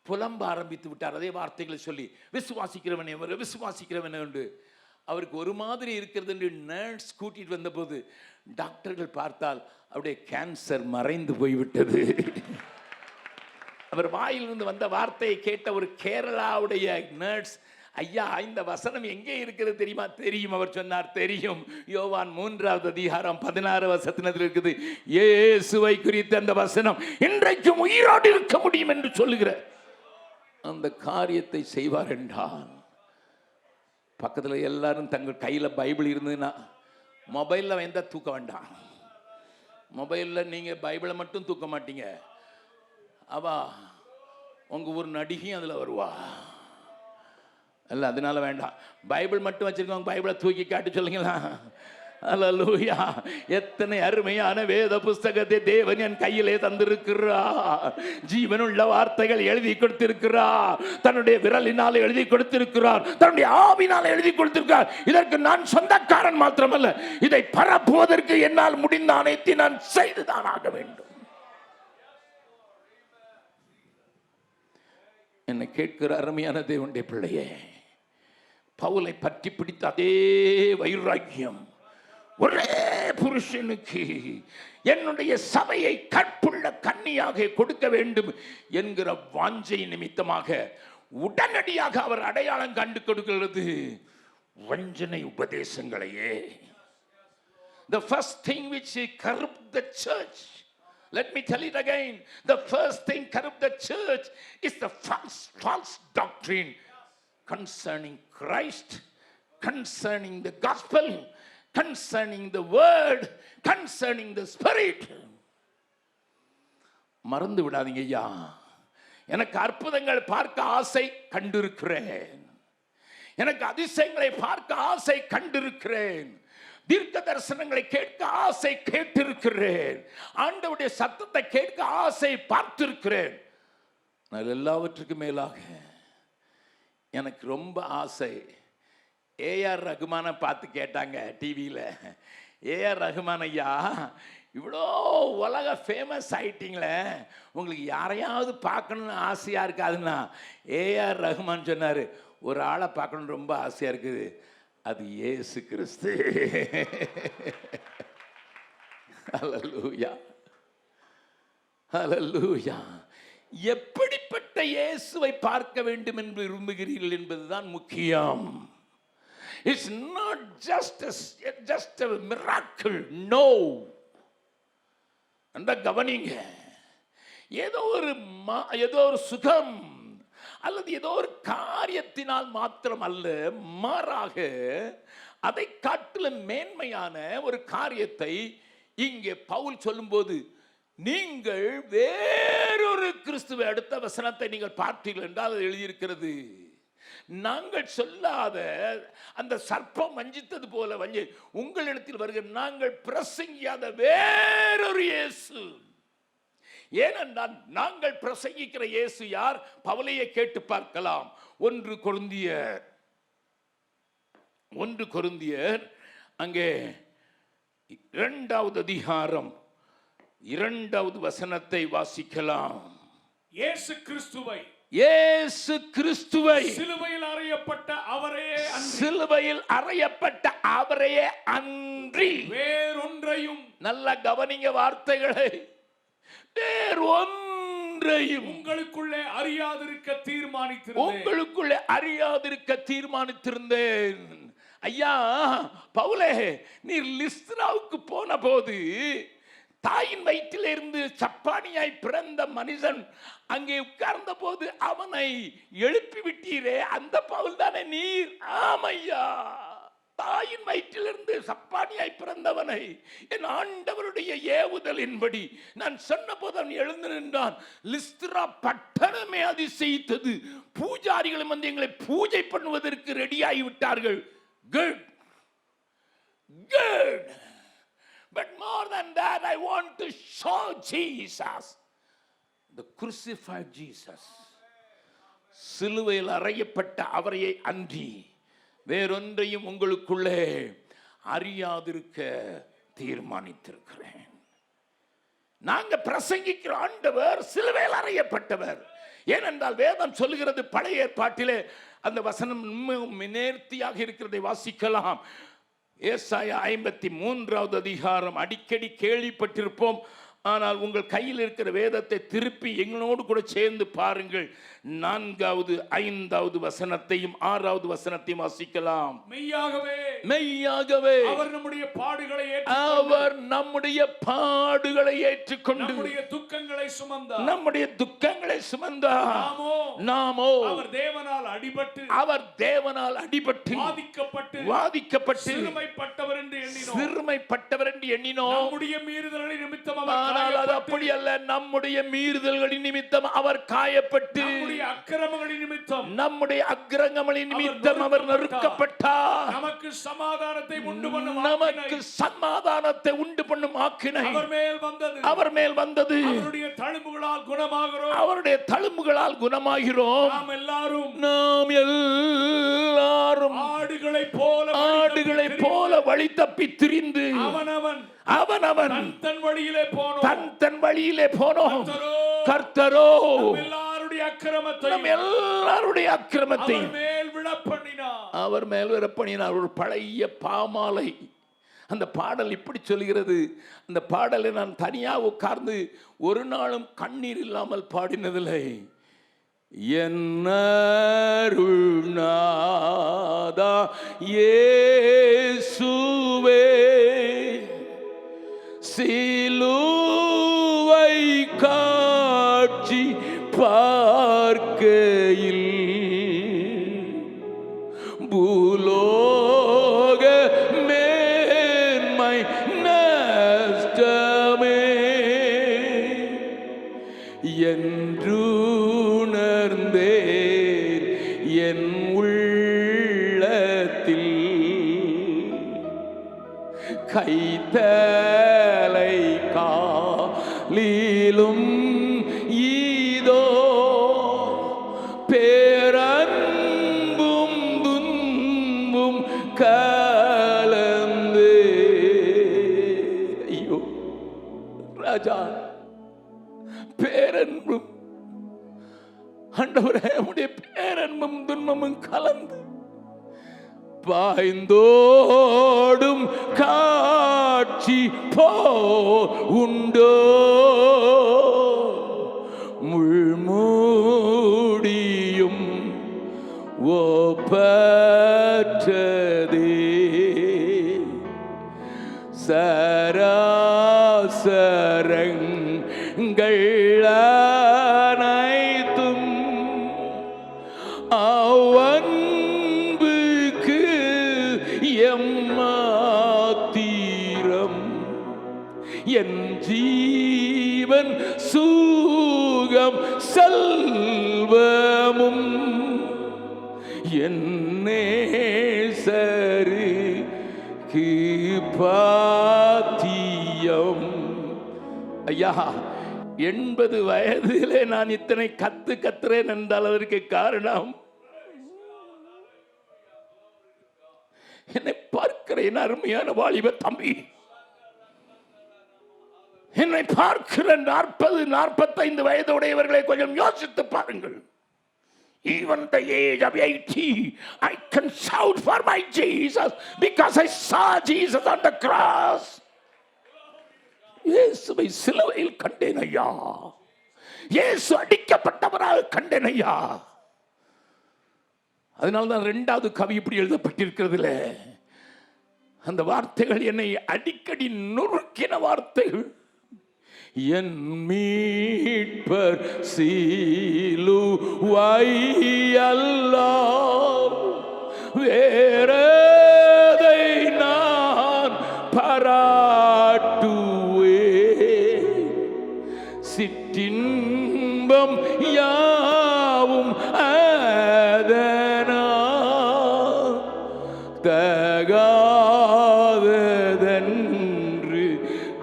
S1: புலம்ப ஆரம்பித்து விட்டார் அதே வார்த்தைகளை சொல்லி. விசுவாசிக்கிறவன் எவனோ, விசுவாசிக்கிறவன் என்று. அவருக்கு ஒரு மாதிரி இருக்கிறது என்று நர்ஸ் கூட்டிட்டு வந்தபோது டாக்டர்கள் பார்த்தால் அவருடைய கேன்சர் மறைந்து போய்விட்டது. அவர் வாயிலிருந்து வந்த வார்த்தையை கேட்ட ஒரு கேரளாவுடைய நர்ஸ், ஐயா இந்த வசனம் எங்கே இருக்கிறது தெரியுமா? தெரியும். அவர் சொன்னார், தெரியும். யோவான் 3வது அதிகாரம் 16 வசனத்தில் இருக்குது. இயேசுவை குறித்த அந்த வசனம் இன்றைக்கும் உயிரோடு இருக்க முடியும் என்று சொல்லுகிற அந்த காரியத்தை செய்வார் என்றால், பக்கத்தில் எல்லாரும் தங்கள் கையில் பைபிள் இருந்ததுன்னா, மொபைலில் எந்த தூக்க வேண்டாம். மொபைலில் நீங்கள் பைபிளை மட்டும் தூக்க மாட்டீங்க, அவா உங்கள் ஒரு நடிகையும் அதில் வருவா. இல்லை, அதனால வேண்டாம். பைபிள் மட்டும் வச்சிருக்கோங்க, பைபிளை தூக்கி காட்டி சொல்லுங்களா? அல்லேலூயா. எத்தனை அருமையான வேத புஸ்தகத்தை தேவன் என் கையிலே தந்திருக்கிறார். ஜீவனுள்ள வார்த்தைகள் எழுதி கொடுத்திருக்கிறார். தன்னுடைய விரலினால் எழுதி கொடுத்திருக்கிறார். தன்னுடைய ஆவினால் எழுதி கொடுத்திருக்கிறார். இதற்கு நான் சொந்தக்காரன் மாத்திரமல்ல, இதை பரப்புவதற்கு என்னால் முடிந்த அனைத்தை நான் செய்துதான் ஆக வேண்டும். என்னை கேட்கிற அருமையான தேவனுடைய பிள்ளையே, பவுலை பற்றி பிடித்த அதே வைராக்கியம் ஒரே புருஷனுக்கு என்னுடைய சபையை கற்புள்ள கன்னியாக கொடுக்க வேண்டும் என்கிற வாஞ்சை நிமித்தமாக உடனடியாக அவர் அடையாளம் கண்டு கொடுக்கிறது வஞ்சனை உபதேசங்களையே. The first thing which corrupt the church, let me tell it again, the first thing corrupt the church is the false doctrine concerning Christ, concerning the gospel, concerning the word, concerning the spirit. மறந்து விடாதீங்க ஐயா, எனக்கு அற்புதங்கள் பார்க்க ஆசை கண்டிருக்கிறேன், எனக்கு அதிசயங்களை பார்க்க ஆசை கண்டிருக்கிறேன், தீர்க்க தரிசனங்களை கேட்க ஆசை கேட்டிருக்கிறேன், ஆண்டவருடைய சத்தத்தை கேட்க ஆசை பார்த்திருக்கிறேன். நான் எல்லாவற்றுக்கும் மேலாக எனக்கு ரொம்ப ஆசை, ஏஆர் ரகுமானை பார்த்து கேட்டாங்க டிவியில், ஏஆர் ரகுமான் ஐயா இவ்வளோ உலக ஃபேமஸ் ஆயிட்டீங்களே, உங்களுக்கு யாரையாவது பார்க்கணுன்னு ஆசையாக இருக்காதுன்னா, ஏஆர் ரகுமான் சொன்னார், ஒரு ஆளை பார்க்கணுன்னு ரொம்ப ஆசையாக இருக்குது, அது இயேசு கிறிஸ்து. ஹல்லேலூயா, ஹல்லேலூயா. எப்படிப்பட்ட இயேசுவை பார்க்க வேண்டும் என்று விரும்புகிறீர்கள் என்பதுதான் முக்கியம். It's not just a miracle, no. அந்த கவனிங்க, ஏதோ ஒரு சுகம் அல்லது ஏதோ ஒரு காரியத்தினால் மாத்திரம் அல்ல, மாறாக அதை காட்டிலும் மேன்மையான ஒரு காரியத்தை இங்கே பவுல் சொல்லும்போது, நீங்கள் வேறொரு கிறிஸ்துவை, அடுத்த வசனத்தை நீங்கள் பார்த்தீர்கள் என்றால் அது எழுதியிருக்கிறது, நாங்கள் சொல்லாத அந்த சர்ப்பம் வஞ்சித்தது போல வஞ்சி உங்களிடத்தில் வருகிற நாங்கள் பிரசங்கியாத வேறொரு இயேசு. ஏனென்றால் நாங்கள் பிரசங்கிக்கிற இயேசு யார்? பவுலையே கேட்டு பார்க்கலாம். 1 கொரிந்தியர் அங்கே 2வது அதிகாரம் 2வது வசனத்தை வாசிக்கலாம்.
S2: இயேசு கிறிஸ்துவை சிலுவையில் அறையப்பட்ட அவரையே அன்றி வேறொன்றையும், நல்ல கவனிங்க வார்த்தைகளை, வேறொன்றையும் உங்களுக்குள்ளே அறியாதிருக்க தீர்மானித்திருந்தேன். ஐயா பவுலே, நீர் லிஸ்திராவுக்கு போன போது தாயின் வயிற்றிலிருந்து சப்பானியாய் பிறந்த மனிதன் அங்கே உட்கார்ந்த போது அவனை எழுப்பி விட்டீரே, அந்த பவுல் தானே நீர்? ஆமையா, தாயின் வயிற்றிலிருந்து சப்பானியாய் பிறந்தவனை என் ஆண்டவருடைய ஏவுதலின்படி நான் சொன்ன போது அவன் எழுந்து நின்றான். லிஸ்திரா பட்டணமே அதிசயித்தது. பூஜாரிகளும் வந்து எங்களை பூஜை பண்ணுவதற்கு ரெடியாகி விட்டார்கள். Good good. But more than that, I want to show Jesus, the crucified Jesus. சிலுவையில் அறையப்பட்ட அவரையே அன்றி வேறொன்றையும் உங்களுக்குள்ளே அறியாதிருக்க
S1: தீர்மானித்திருக்கிறேன். நாங்க பிரசங்கிக்கிற ஆண்டவர் சிலுவையில் அறையப்பட்டவர். ஏனென்றால் வேதம் சொல்லுகிறது, பழைய ஏற்பாட்டிலே அந்த வசனம் நேர்த்தியாக இருக்கிறதை வாசிக்கலாம். ஏசாயா 53வது அதிகாரம் அடிக்கடி கேள்விப்பட்டிருப்போம். ஆனால் உங்கள் கையில் இருக்கிற வேதத்தை திருப்பி எங்களோடு கூட சேர்ந்து பாருங்கள். 4வது 5வது வசனத்தையும் 6வது வசனத்தையும் வாசிக்கலாம்.
S2: மெய்யாகவே
S1: மெய்யாகவே
S2: அவர் நம்முடைய பாடுகளை
S1: ஏற்றுக்கொண்டு
S2: நம்முடைய துக்கங்களை சுமந்தார்.
S1: நம்முடைய துக்கங்களை சுமந்தார். நாமோ அவர் தேவனால் அடிபட்டு வாதிக்கப்பட்டு சிறுமைப்பட்டவர் என்று எண்ணினோம்.
S2: நம்முடைய மீறுதல்களின் நிமித்தம்
S1: ஆனால் அது அப்படி அல்ல. நம்முடைய மீறுதல்களின் நிமித்தம் அவர் காயப்பட்டு, நம்முடைய அக்கிரமங்களின் நிமித்தம் அவர் நொறுக்கப்பட்டார்.
S2: நமக்கு சமாதானத்தை
S1: உண்டு பண்ணும் ஆக்கினை
S2: அவர் மேல் வந்தது.
S1: அவருடைய தழும்புகளால் குணமாகிறோம். நாம் எல்லாரும் ஆடுகளைப் போல வழி தப்பி திரிந்து அவனவன் தன் வழியிலே போனோம். கர்த்தரோ எல்லாருடைய அக்கிரமத்தை அவர் மேல் விழப்பண்ணினார். ஒரு பழைய பாமாலை. அந்த பாடல் இப்படி சொல்கிறது. அந்த பாடலை நான் தனியாக உட்கார்ந்து ஒரு நாளும் கண்ணீர் இல்லாமல் பாடினதில்லை. என்னருள்நாதா இயேசுவே, சிலுவை காட்சி பார்க்கையில் பூலோக மேன்மை நஷ்டமே என்றுணர்ந்தேன் என் உள்ளத்தில். கைத்தலை காலிலும் ஈதோ பேரன்பும் துன்பும் கலந்து. ஐயோ ராஜா, பேரன்பும் ஆண்டவரே, உம்முடைய பேரன்பும் துன்பமும் கலந்து பாய்ந்தோடும் காட்சி போ உண்டோ. முள்மூடியும் ஓப்பற்றதே, சராசரங்கள் அனைத்தும் அவன்புக்கு எம்மாத்திரம். என் ஜீவன் சூகம் செல்வமும் என் நேசருக்கு பாத்தியம். ஐயா, 80 வயதிலே நான் இத்தனை கத்துறேன் என்றால் அதற்கு காரணம், என்னை பார்க்கிறேன் அருமையான வாலிப தம்பி, என்னை பார்க்கிற 40-45 வயதுடையவர்களை கொஞ்சம் யோசித்து பாருங்கள். Even the age of 80, I can shout for my Jesus because I saw Jesus on the cross. இயேசுவை சிலுவையில் கண்டேன் ஐயா. இயேசு அடிக்கப்பட்டவராக கண்டேன் ஐயா. அதனால்தான் 2வது கவி இப்படி எழுதப்பட்டிருக்கிறதுல, அந்த வார்த்தைகள் என்னை அடிக்கடி நொறுக்கின வார்த்தைகள். என் மீட்பர் சிலுவை அல்லால் வேறதை நான் பாராட்டுவேன். சிற்றின்பம் யாவும் அதனால் தகாததென்று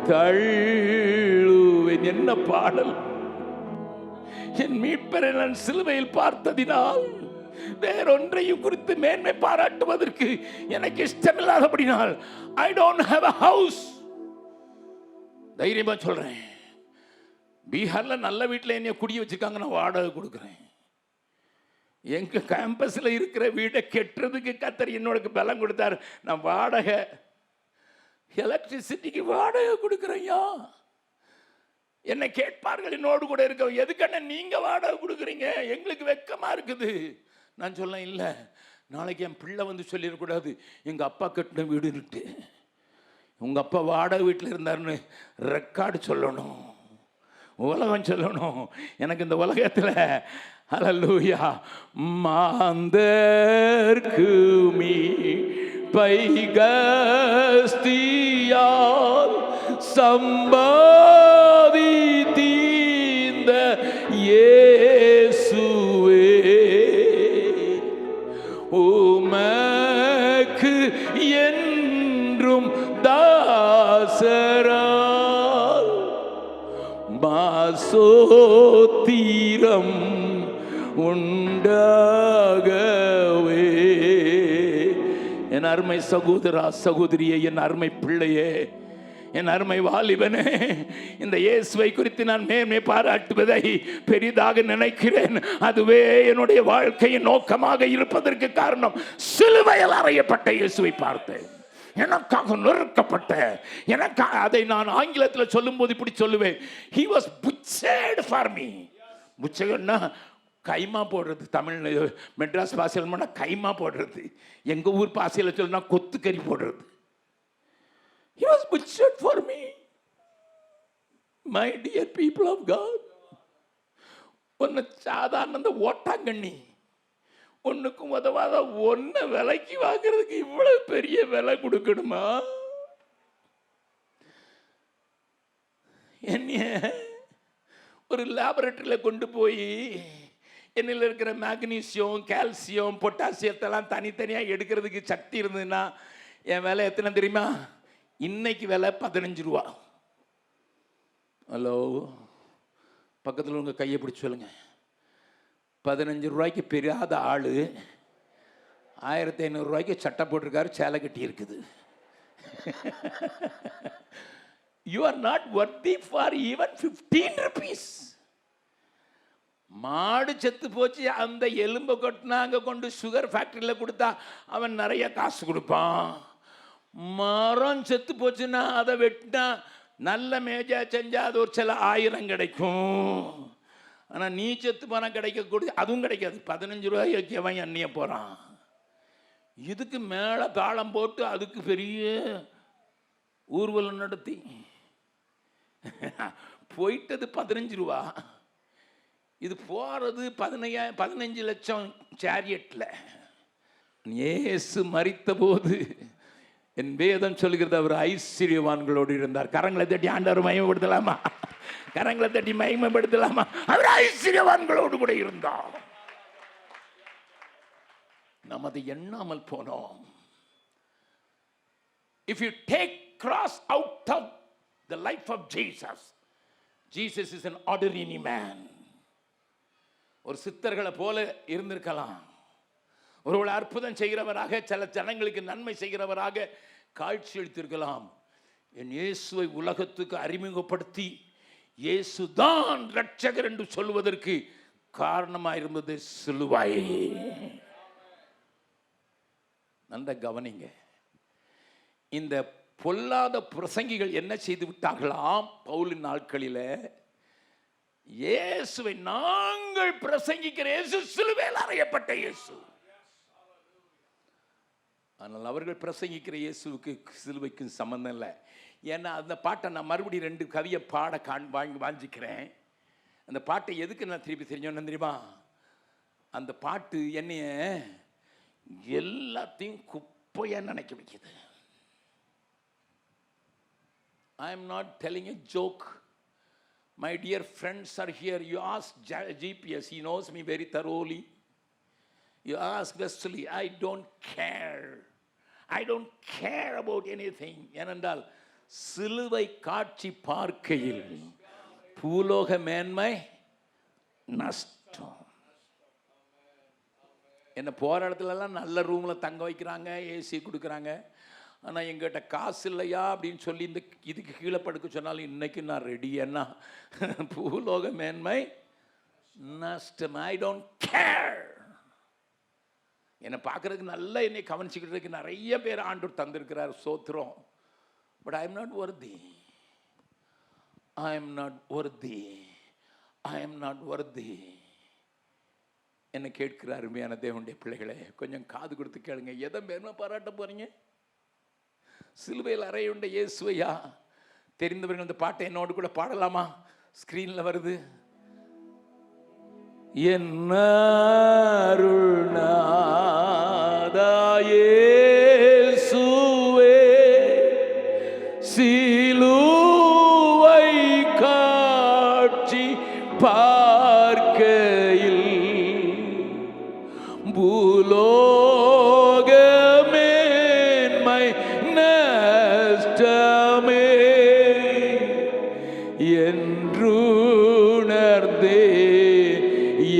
S1: தள்ளுவேன். என்ன பாடல்! என் மீட்பரை நான் சிலுவையில் பார்த்ததினால் வேறொன்றையும் குறித்து மேன்மை பாராட்டுவதற்கு எனக்கு இஷ்டமில்லாதபடினால், I don't have a house, தைரியமா சொல்றேன். பீகார்ல நல்ல வீட்டில் என்னைய குடிய வச்சிருக்காங்க, நான் வாடகை கொடுக்குறேன். எங்க கேம்பஸ்ல இருக்கிற வீடை கெட்டுறதுக்கு கத்தர் என்னோட பலம் கொடுத்தாரு. நான் வாடகை, எலக்ட்ரிசிட்டிக்கு வாடகை கொடுக்குறையா. என்னை கேட்பார்கள் என்னோடு கூட இருக்க, எதுக்கண்ண நீங்க வாடகை கொடுக்குறீங்க, எங்களுக்கு வெக்கமா இருக்குது. நான் சொல்ல, இல்லை, நாளைக்கு என் பிள்ளை வந்து சொல்லிடக்கூடாது எங்க அப்பா கட்டின வீடுன்னுட்டு. உங்க அப்பா வாடகை வீட்டில் இருந்தாருன்னு ரெக்கார்டு சொல்லணும், உலகம் சொல்லணும். எனக்கு இந்த உலகத்தில் ஹல்லேலூயா மாந்தர்க்குமி பைகஸ்தியால் சம்பாதித்தீந்த இயேசுவே உமக்கு என்றும் தாசரால் மாசோத்திரம் உண்டாகவே. என் அருமை சகோதரா சகோதரியே, என் அருமை பிள்ளையே, என் அருமை வாலிபனே, இந்த இயேசுவை குறித்து நான் மேன்மை பாராட்டுவதை பெரிதாக நினைக்கிறேன். அதுவே என்னுடைய வாழ்க்கையின் நோக்கமாக இருப்பதற்கு காரணம். சிலுவையில் அறையப்பட்ட இயேசுவை பார்த்தேன், எனக்காக நொறுக்கப்பட்ட, எனக்காக. அதை நான் ஆங்கிலத்தில் சொல்லும்போது இப்படி சொல்லுவேன், he was butchered for me. புச்சகன்னா கைமா போடுறது, தமிழ் மெட்ராஸ் பாசையில் பண்ணால் கைமா போடுறது, எங்கள் ஊர் பாசையில் சொல்லுனா கொத்துக்கறி போடுறது. He was butchered for me. My dear people of God, ஒன்று சாதாரண அந்த ஓட்டாங்கண்ணி ஒன்றுக்கும் உதவாத ஒன்றை விலைக்கு வாங்குறதுக்கு இவ்வளவு பெரிய விலை கொடுக்கணுமா? என்னைய ஒரு லேபரட்டரியில் கொண்டு போய் என்னில் இருக்கிற மேக்னீசியம், கால்சியம், பொட்டாசியத்தெல்லாம் தனித்தனியாக எடுக்கிறதுக்கு சக்தி இருந்ததுன்னா என் விலை எத்தனை தெரியுமா? இன்னைக்கு விலை 15 ரூபா. ஹலோ, பக்கத்தில் உங்கள் கையை பிடிச்சி சொல்லுங்க, 15 ரூபாய்க்கு பெரியாத ஆள் 1500 ரூபாய்க்கு சட்டை போட்டிருக்காரு, சேலை கட்டி இருக்குது. You are not worthy for even 15 rupees. மாடு செத்து போச்சு, அந்த எலும்பை கொட்டினா அங்கே கொண்டு சுகர் ஃபேக்டரியில் கொடுத்தா அவன் நிறைய காசு கொடுப்பான். மரம் செத்து போச்சுன்னா அதை வெட்டினா நல்ல மேஜா செஞ்சா அது ஒரு சில 1000 கிடைக்கும். ஆனால் நீ செத்து பணம் கிடைக்கக்கூடிய அதுவும் கிடைக்காது. 15 ரூபாய்க்கு அவன் எண்ணிய போகிறான். இதுக்கு மேலே தாளம் போட்டு அதுக்கு பெரிய ஊர்வலம் நடத்தி போயிட்டது 15 ரூபா. இது போகிறது 15 லட்சம் சேரியட்ல. இயேசு மரித்த போது என் வேதம் சொல்கிறது அவர் ஐஸ்வர்யவான்களோடு இருந்தார். கரங்களை தட்டி ஆண்டவர் மகிமைப்படுத்தலாமா? கரங்களை தட்டி மகிமைப்படுத்தலாமா? அவர் ஐஸ்வர்யவான்களோடு கூட இருந்தார். நாம் அதை எண்ணாமல் போனோம். If you take cross out of the life of Jesus, Jesus is an ordinary man. ஒரு சித்தர்களை போல இருந்திருக்கலாம், ஒருவேளை அற்புதம் செய்கிறவராக, சில ஜனங்களுக்கு நன்மை செய்கிறவராக காட்சி அளித்திருக்கலாம். என் இயேசுவை உலகத்துக்கு அறிமுகப்படுத்தி இயேசுதான் இரட்சகர் என்று சொல்வதற்கு காரணமாயிருந்தது சிலுவை. நன்ற கவனிங்க. இந்த பொல்லாத பிரசங்கிகள் என்ன செய்து விட்டார்களாம் பவுலின் நாட்களில்? இயேசுவை நாங்கள் பிரசங்கிக்கிற இயேசு சிலுவையில் அறையப்பட்ட இயேசு. ஆனால் அவர்கள் பிரசங்கிக்கிற இயேசுவுக்கு சிலுவைக்கும் சம்பந்தம் இல்லை. ஏன்னா அந்த பாட்டை நான் மறுபடியும் 2 கவியை பாட வாஞ்சிக்கிறேன். அந்த பாட்டை எதுக்கு நான் திருப்பி தெரிஞ்சோன்னு தெரியுமா? அந்த பாட்டு என்னைய எல்லாத்தையும் குப்பையா நினைக்க வைக்குது. I am not telling a joke. My dear friends are here. You ask GPS, he knows me very thoroughly. You ask Wesley, I don't care. I don't care about anything. ஏனென்றால் சிலுவை காட்சி பார்க்கையில் பூலோக மேன்மை நஷ்டம். என்ன போகிற இடத்துலலாம் நல்ல ரூமில் தங்க வைக்கிறாங்க, ஏசி கொடுக்குறாங்க. ஆனால் எங்கிட்ட காசு இல்லையா அப்படின்னு சொல்லி இந்த இதுக்கு கீழே படுக்க சொன்னாலும் இன்னைக்கு நான் ரெடி. என்ன பூலோக மேன்மை நஷ்டம். I don't care. என்னை பார்க்கறதுக்கு நல்லா என்னை கவனிச்சுக்கிட்டு நிறைய பேர் ஆண்டவர் தந்திருக்கிறார், சோத்திரம். But I am not worthy. I am not worthy. I am not worthy. என்ன கேட்கிற அருமையான தேவனுடைய பிள்ளைகளே, கொஞ்சம் காது கொடுத்து கேளுங்க. எதை மேன்மை பாராட்ட போறீங்க? சிலுவையில் அறையுண்ட இயேசுவையா? தெரிந்தவர்கள் இந்த பாட்டை என்னோடு கூட பாடலாமா? ஸ்கிரீன்ல வருது. என்ன அருள்நாதா இயேசுவே, சிலுவை காட்சி பார்க்கையில் பூலோக மேன்மை நஷ்டமே என்றுணர்ந்தே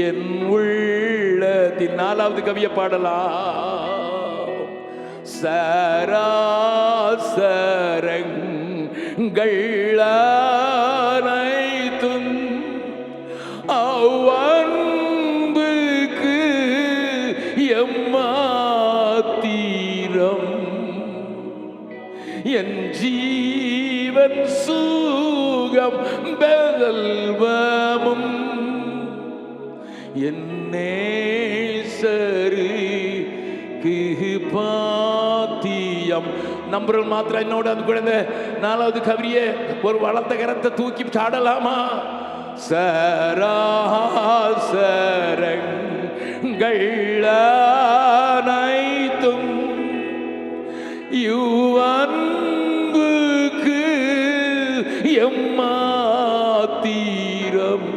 S1: என் உள்ளத்தில். நாலாவது கவியை பாடலாம். சராசரங்கள் அனைத்தும் அவ்வன்புக்கு எம்மாத்திரம், என் ஜீவன் சுகம் பெல்வமும் என் நேசருக்கு பாத்தியம். நம்பர்கள் மாத்திரம் என்னோட அது கூட இந்த நாலாவது கவியை ஒரு வளர்த்த கரத்தை தூக்கி சாடலாமா? சராசரங்கள் அனைத்தும் யுவன்புக்கு எம்மாத்திரம்,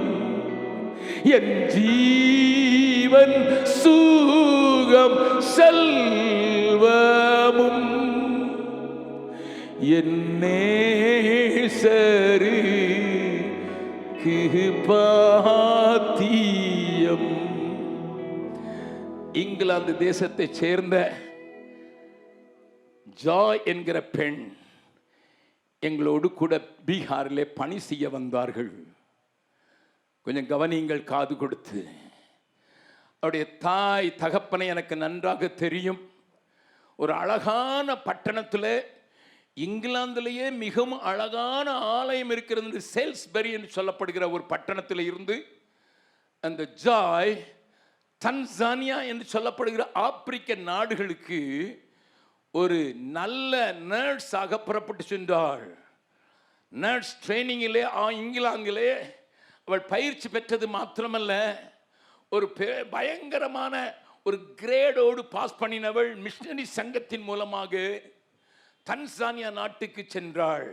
S1: என் ஜீவன் சுகம் செல்வமும் என் நேசருக்கு பாத்தியம். இங்கிலாந்து தேசத்தை சேர்ந்த ஜாய் என்கிற பெண் எங்களோடு கூட பீகாரிலே பணி செய்ய வந்தார்கள். கொஞ்சம் கவனிங்கள் காது கொடுத்து. அவருடைய தாய் தகப்பனை எனக்கு நன்றாக தெரியும். ஒரு அழகான பட்டணத்தில், இங்கிலாந்திலேயே மிகவும் அழகான ஆலயம் இருக்கிறது, சேல்ஸ்பரி என்று சொல்லப்படுகிற ஒரு பட்டணத்தில் இருந்து அந்த ஜாய் தன்சானியா என்று சொல்லப்படுகிற ஆப்பிரிக்க நாடுகளுக்கு ஒரு நல்ல நர்ஸாக புறப்பட்டு சென்றாள். நர்ஸ் ட்ரைனிங்கிலே இங்கிலாந்திலே அவள் பயிற்சி பெற்றது மாத்திரமல்ல, ஒரு பயங்கரமான ஒரு கிரேடோடு பாஸ் பண்ணினவள். மிஷனரி சங்கத்தின் மூலமாக தன்சானியா நாட்டுக்கு சென்றாள்.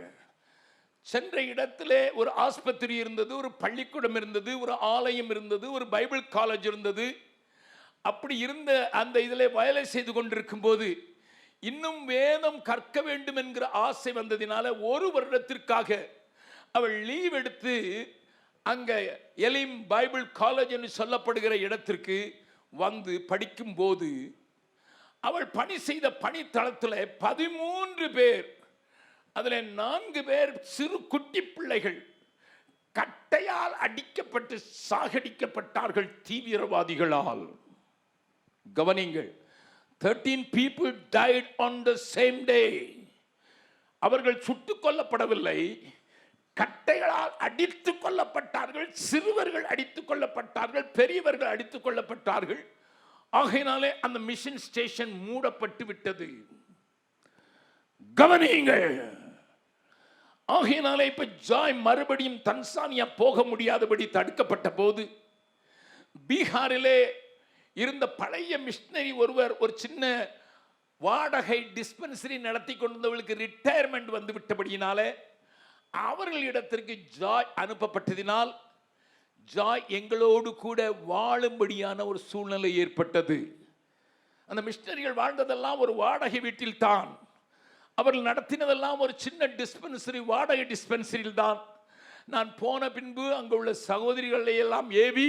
S1: சென்ற இடத்திலே ஒரு ஆஸ்பத்திரி இருந்தது, ஒரு பள்ளிக்கூடம் இருந்தது, ஒரு ஆலயம் இருந்தது, ஒரு பைபிள் காலேஜ் இருந்தது. அப்படி இருந்த அந்த இதில் வேலை செய்து கொண்டிருக்கும் போது இன்னும் வேதம் கற்க வேண்டும் என்கிற ஆசை வந்ததினால ஒரு வருடத்திற்காக அவள் லீவ் எடுத்து அங்கே எலிம் பைபிள் காலேஜ் என்று சொல்லப்படுகிற இடத்திற்கு வந்து படிக்கும் போது அவள் பணி செய்த பணித்தளத்தில் 13 பேர், அதில் 4 பேர் சிறு குட்டி பிள்ளைகள் கட்டையால் அடிக்கப்பட்டு சாகடிக்கப்பட்டார்கள் தீவிரவாதிகளால். கவனிங்கள், 13 people died on the same day. அவர்கள் சுட்டுக் கொல்லப்படவில்லை, கட்டைகளால் அடித்துக் கொல்லப்பட்டார்கள். சிறுவர்கள் அடித்துக் கொல்லப்பட்டார்கள், பெரியவர்கள் அடித்துக் கொல்லப்பட்டார்கள். ஆகையினாலே அந்த மிஷன் ஸ்டேஷன் மூடப்பட்டு விட்டது. கவனியுங்கள். ஆகையினாலே இப்ப ஜாய் மறுபடியும் தன்சானியா போக முடியாதபடி தடுக்கப்பட்ட போது பீகாரிலே இருந்த பழைய மிஷனரி ஒருவர் ஒரு சின்ன வாடகை டிஸ்பென்சரி நடத்தி கொண்டிருந்தவர்களுக்கு ரிட்டையர்மெண்ட் வந்து விட்டபடியினாலே அவர்களிடத்திற்கு ஜாய் அனுப்பப்பட்டதினால் ஜாய் எங்களோடு கூட வாழும்படியான ஒரு சூழ்நிலை ஏற்பட்டது. அந்த மிஷனரிகள் வாழ்ந்ததெல்லாம் ஒரு வாடகை வீட்டில் தான். அவர்கள் நடத்தினதெல்லாம் ஒரு சின்ன டிஸ்பென்சரி, வாடகை டிஸ்பென்சரியில் தான். நான் போன பின்பு அங்கு உள்ள சகோதரிகளை எல்லாம் ஏவி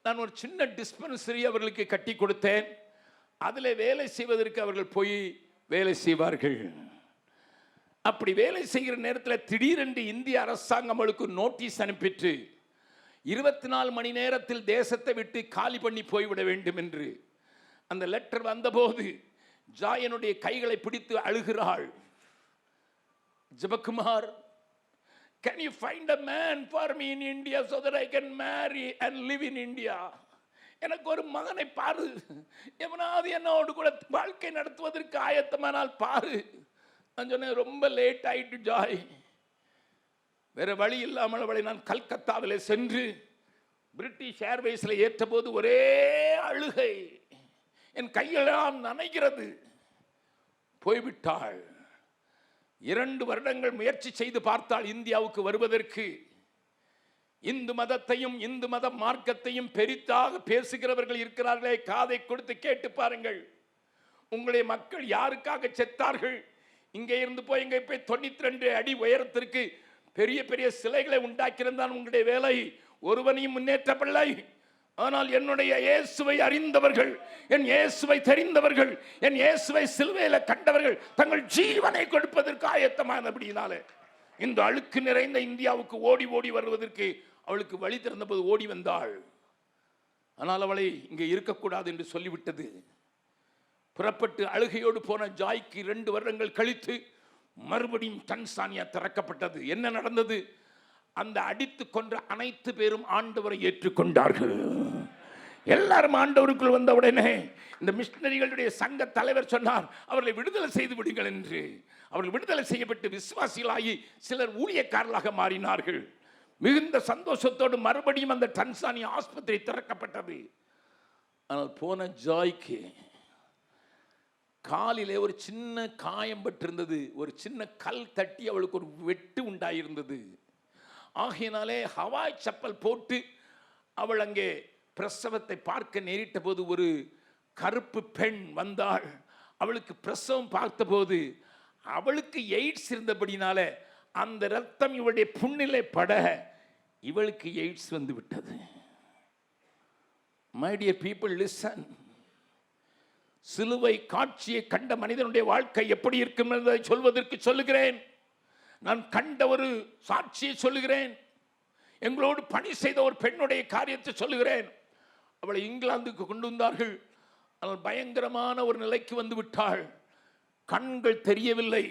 S1: நான் ஒரு சின்ன டிஸ்பென்சரி அவர்களுக்கு கட்டி கொடுத்தேன். அதில் வேலை செய்வதற்கு அவர்கள் போய் வேலை செய்வார்கள். அப்படி வேலை செய்கிற நேரத்தில் திடீரென்று இந்திய அரசாங்கம் அவளுக்கு நோட்டீஸ் அனுப்பிட்டு 24 மணி நேரத்தில் தேசத்தை விட்டு காலி பண்ணி போய்விட வேண்டும் என்று. அந்த லெட்டர் வந்தபோது ஜாயனுடைய கைகளை பிடித்து அழுகிறாள். Jebakumar, can you find a man for me in India so that I can marry and live in India? எனக்கு ஒரு மகனை பாரு, எவனாவது என்னோடு கூட வாழ்க்கை நடத்துவதற்கு ஆயத்தமானால் பாரு. நான் சொன்னேன், ரொம்ப லேட் ஆயிட்டு ஜாய். வேற வழி இல்லாமல் அவளை நான் கல்கத்தாவில் சென்று பிரிட்டிஷ் ஏர்வேஸில் ஏற்ற போது ஒரே அழுகை, என் கையெல்லாம் நனைகிறது. போய்விட்டாள். 2 வருடங்கள் முயற்சி செய்து பார்த்தாள் இந்தியாவுக்கு வருவதற்கு. இந்து மதத்தையும் இந்து மத மார்க்கத்தையும் பெரிதாக பேசுகிறவர்கள் இருக்கிறார்களே, காதை கொடுத்து கேட்டு பாருங்கள். உங்களுடைய மக்கள் யாருக்காக செத்தார்கள்? இங்கே இருந்து போய் இங்கே போய் 92 அடி உயரத்திற்கு பெரிய பெரிய சிலைகளை உண்டாக்கியிருந்தான் உங்களுடைய வேலை. ஒருவனையும் முன்னேற்றப்படலை. ஆனால் என்னுடைய இயேசுவை அறிந்தவர்கள், என் இயேசுவை தெரிந்தவர்கள், என் இயேசுவை சிலுவையில் கண்டவர்கள் தங்கள் ஜீவனை கொடுப்பதற்கு ஆயத்தமானபடியினாலே இந்த அழுக்கு நிறைந்த இந்தியாவுக்கு ஓடி ஓடி வருவதற்கு அவளுக்கு வழி திறந்த போது ஓடி வந்தாள். ஆனால் அவளை இங்கே இருக்கக்கூடாது என்று சொல்லிவிட்டது. புறப்பட்டு அழுகையோடு போன ஜாய்க்கு 2 வருடங்கள் கழித்து மறுபடியும் டன்சானியா திறக்கப்பட்டது. என்ன நடந்தது? அந்த அடித்து கொன்ற அனைத்து பேரும் ஆண்டவரை ஏற்றுக்கொண்டார்கள். எல்லாரும் ஆண்டவருக்குள் வந்தவுடனே இந்த மிஷனரிகளுடைய சங்க தலைவர் சொன்னார், அவர்களை விடுதலை செய்து விடுங்கள் என்று. அவர்கள் விடுதலை செய்யப்பட்டு விசுவாசிகளாகி சிலர் ஊழியக்காரர்களாக மாறினார்கள். மிகுந்த சந்தோஷத்தோடு மறுபடியும் அந்த டன்சானியா ஆஸ்பத்திரி திறக்கப்பட்டது. ஆனால் போன ஜாய்க்கு காலிலே ஒரு சின்ன காயம் பட்டிருந்தது. ஒரு சின்ன கல் தட்டி அவளுக்கு ஒரு வெட்டு உண்டாயிருந்தது. ஆகையினாலே ஹவாய் செப்பல் போட்டு அவள் அங்கே பிரசவத்தை பார்க்க நேரிட்ட போது ஒரு கருப்பு பெண் வந்தாள். அவளுக்கு பிரசவம் பார்த்தபோது அவளுக்கு எய்ட்ஸ் இருந்தபடினால அந்த ரத்தம் இவளுடைய புண்ணிலே பட இவளுக்கு எய்ட்ஸ் வந்து விட்டது. My dear people, listen. சிலுவை காட்சியை கண்ட மனிதனுடைய வாழ்க்கை எப்படி இருக்கும் என்பதை சொல்வதற்கு சொல்லுகிறேன். நான் கண்ட ஒரு சாட்சியை சொல்லுகிறேன். எங்களோடு பணி செய்த ஒரு பெண்ணுடைய காரியத்தை சொல்லுகிறேன். அவளை இங்கிலாந்துக்கு கொண்டு வந்தார்கள். ஆனால் பயங்கரமான ஒரு நிலைக்கு வந்து விட்டாள். கண்கள் தெரியவில்லை,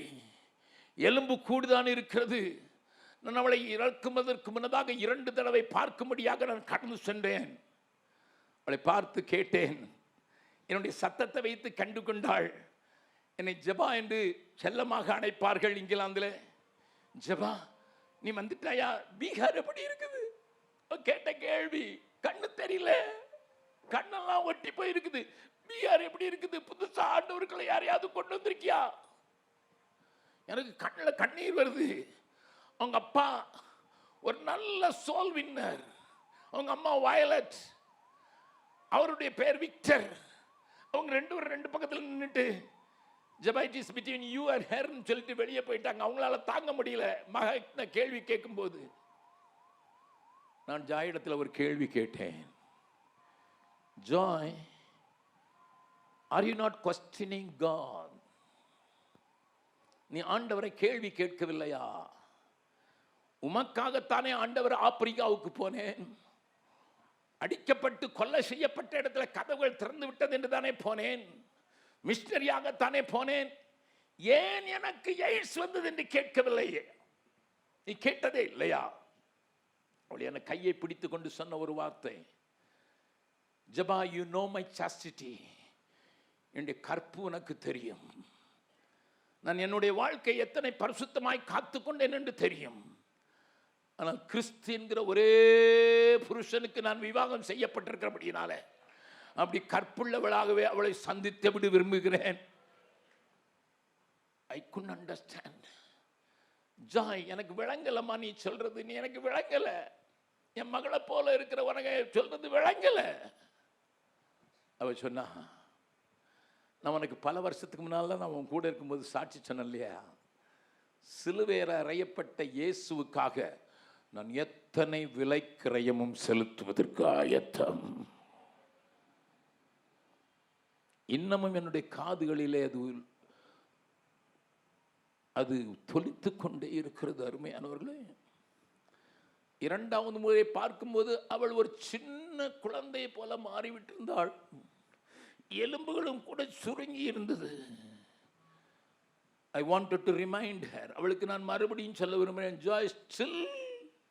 S1: எலும்பு கூடுதான் இருக்கிறது. நான் அவளை இறக்குவதற்கு முன்னதாக 2 தடவை பார்க்கும்படியாக நான் கடந்து சென்றேன். அவளை பார்த்து கேட்டேன். என்னுடைய சத்தத்தை வைத்து கண்டு கொண்டாள். என்னை ஜெபா என்று செல்லமாக அழைப்பார்கள் இங்கிலாந்தில். ஜெபா, நீ வந்துட்டாயா? பீகார் எப்படி இருக்குது? கேட்ட கேள்வி. கண்ணு தெரியல, கண்ணெல்லாம் ஒட்டி போய் இருக்குது. பீகார் எப்படி இருக்குது? புதுசா ஆண்டவர்களை யாரையாவது கொண்டு வந்திருக்கியா? எனக்கு கண்ணில் கண்ணீர் வருது. அவங்க அப்பா ஒரு நல்ல சோல் வின்னர், அவங்க அம்மா வயலட், அவருடைய பேர் விக்டர். அவங்க 2 பக்கத்தில் நின்றுட்டு ஜெபைட்டிஸ் பிட்வீன் யூ அண்ட் ஹர்ன்னு சொல்லிட்டு வெளியே போயிட்டாங்க. அவங்களால தாங்க முடியல. மகன் கேள்வி கேட்கும் போது நான் ஜாய் இடத்துல ஒரு கேள்வி கேட்டேன். Joy, are you not questioning God? நீ ஆண்டவரை கேள்வி கேட்கவில்லையா? உமக்காகத்தானே ஆண்டவர் ஆப்பிரிக்காவுக்கு போனேன். அடிக்கப்பட்டு கொலை செய்யப்பட்ட இடத்துல கதவுகள் திறந்து விட்டது என்று தானே போனேன். மிஷனரியாகத்தானே போனேன். ஏன் எனக்கு எய்ட்ஸ் வந்தது என்று கேட்கவில்லையே? நீ கேட்டதே இல்லையா? அவள் என கையை பிடித்து கொண்டு சொன்ன ஒரு வார்த்தை, ஜபா, யூ நோ மை சாஸ்டிட்டி. என்னுடைய கற்பு உனக்கு தெரியும். நான் என்னுடைய வாழ்க்கை எத்தனை பரிசுத்தமாய் காத்துக்கொண்டேன் என்று தெரியும். ஆனால் கிறிஸ்து என்கிற ஒரே புருஷனுக்கு நான் விவாகம் செய்யப்பட்டிருக்கிறபடினால அப்படி கற்புள்ளவளாகவே அவளை சந்தித்து விட விரும்புகிறேன். ஐ couldn't understand. ஜாய், எனக்கு விளங்கலம்மா நீ சொல்றது. நீ எனக்கு விளங்கல. என் மகளை போல இருக்கிற உனக்கு சொல்றது விளங்கல. அவ சொன்னா, நான் உனக்கு பல வருஷத்துக்கு முன்னால நான் உன் கூட இருக்கும்போது சாட்சி சொன்னேன் இல்லையா? சிலுவையில் அறையப்பட்ட இயேசுவுக்காக நான் எத்தனை விலை கிரயமும் செலுத்துவதற்கு ஆயத்தம். இன்னமும் என்னுடைய காதுகளிலே அது அது தொலித்துக் கொண்டே இருக்கிறது. அருமையானவர்களே, இரண்டாவது முறை பார்க்கும்போது அவள் ஒரு சின்ன குழந்தையை போல மாறிவிட்டிருந்தாள். எலும்புகளும் கூட சுருங்கி இருந்தது. I wanted to remind her. அவளுக்கு நான் மறுபடியும் சொல்ல விரும்புகிறேன், Joy, still